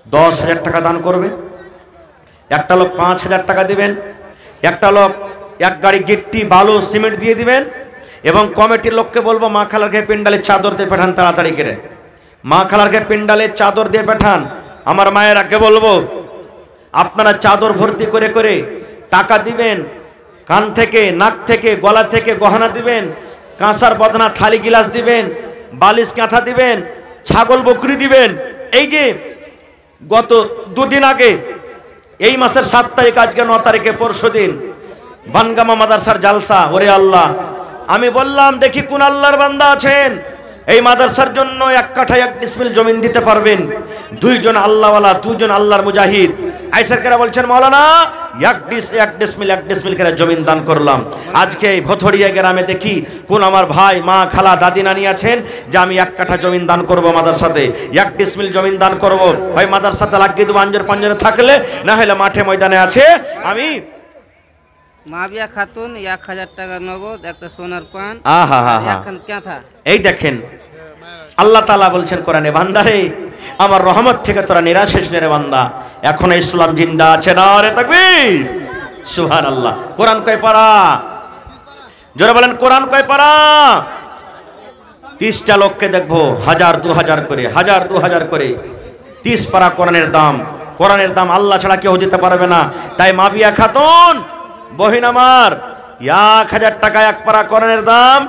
10,000 টাকা দান করবে। একটা লোক 5,000 টাকা দিবেন, একটা লোক 1 গাড়ি গিট্টি বালু সিমেন্ট দিয়ে দিবেন, এবং কমিটির লোককে বলবো মা খালারকে পিন্ডালে চাদর দিয়ে পাঠান, তাড়াতাড়ি করে মা খালারকে পিন্ডালে চাদর দিয়ে পাঠান। আমার মায়ের আগে বলবো আপনারা চাদর ভর্তি করে করে টাকা দিবেন, কান থেকে নাক থেকে গলা থেকে গহনা দিবেন, কাঁসার বদনা থালি গিলাস দিবেন, বালিশ কাঁথা দিবেন, ছাগল বকরি দিবেন। এই যে গত 2 দিন আগে এই মাসের 7 তারিখ, আজকে 9 তারিখে পরশু দিন বানগামা মাদ্রাসার জালসা। ওরে আল্লাহ, আমি বললাম দেখি কোন আল্লাহর বান্দা আছেন এই মাদ্রাসার জন্য 1 কাঠা 1 ডিসমিল জমিন দিতে পারবেন। 2 জন আল্লাহওয়ালা, 2 জন আল্লাহর মুজাহিদ আইসারকেরা বলছেন মাওলানা 1 ডিসমিল করে জমিন দান করলাম। আজকে এই ভথড়িয়া গ্রামে দেখি কোন আমার ভাই মা খালা দাদি নানি আছেন যে আমি 1 কাঠা জমিন দান করব মাদ্রাসাতে, 1 ডিসমিল জমিন দান করব। ভাই মাদ্রাসাতে লাগিয়ে দেবো আঞ্জর পাঞ্জরে থাকলে, না হলে মাঠে ময়দানে আছে। আমি মাবিয়া খাতুন 1000 টাকা নগদ, একটা সোনার পান, এখন কাঁথা। এই দেখেন আল্লাহ তাআলা বলছেন কোরআনে, বান্দারে আমার রহমত থেকে তোরা নিরাশ হইস না রে বান্দা, এখনো ইসলাম জিন্দা আছে। নারে তাকবীর, সুবহানাল্লাহ। কোরআন কয় পারা? জোরে বলেন, কোরআন কয় পারা? 30টা লোককে দেখবো 1000 2000 করে, 1000 2000 করে 30 পারা কোরআনের দাম আল্লাহ ছাড়া কেউ দিতে পারবে না। তাই মাবিয়া খাতুন বহিন আমার 1000 টাকা এক পারা কোরআনের দাম।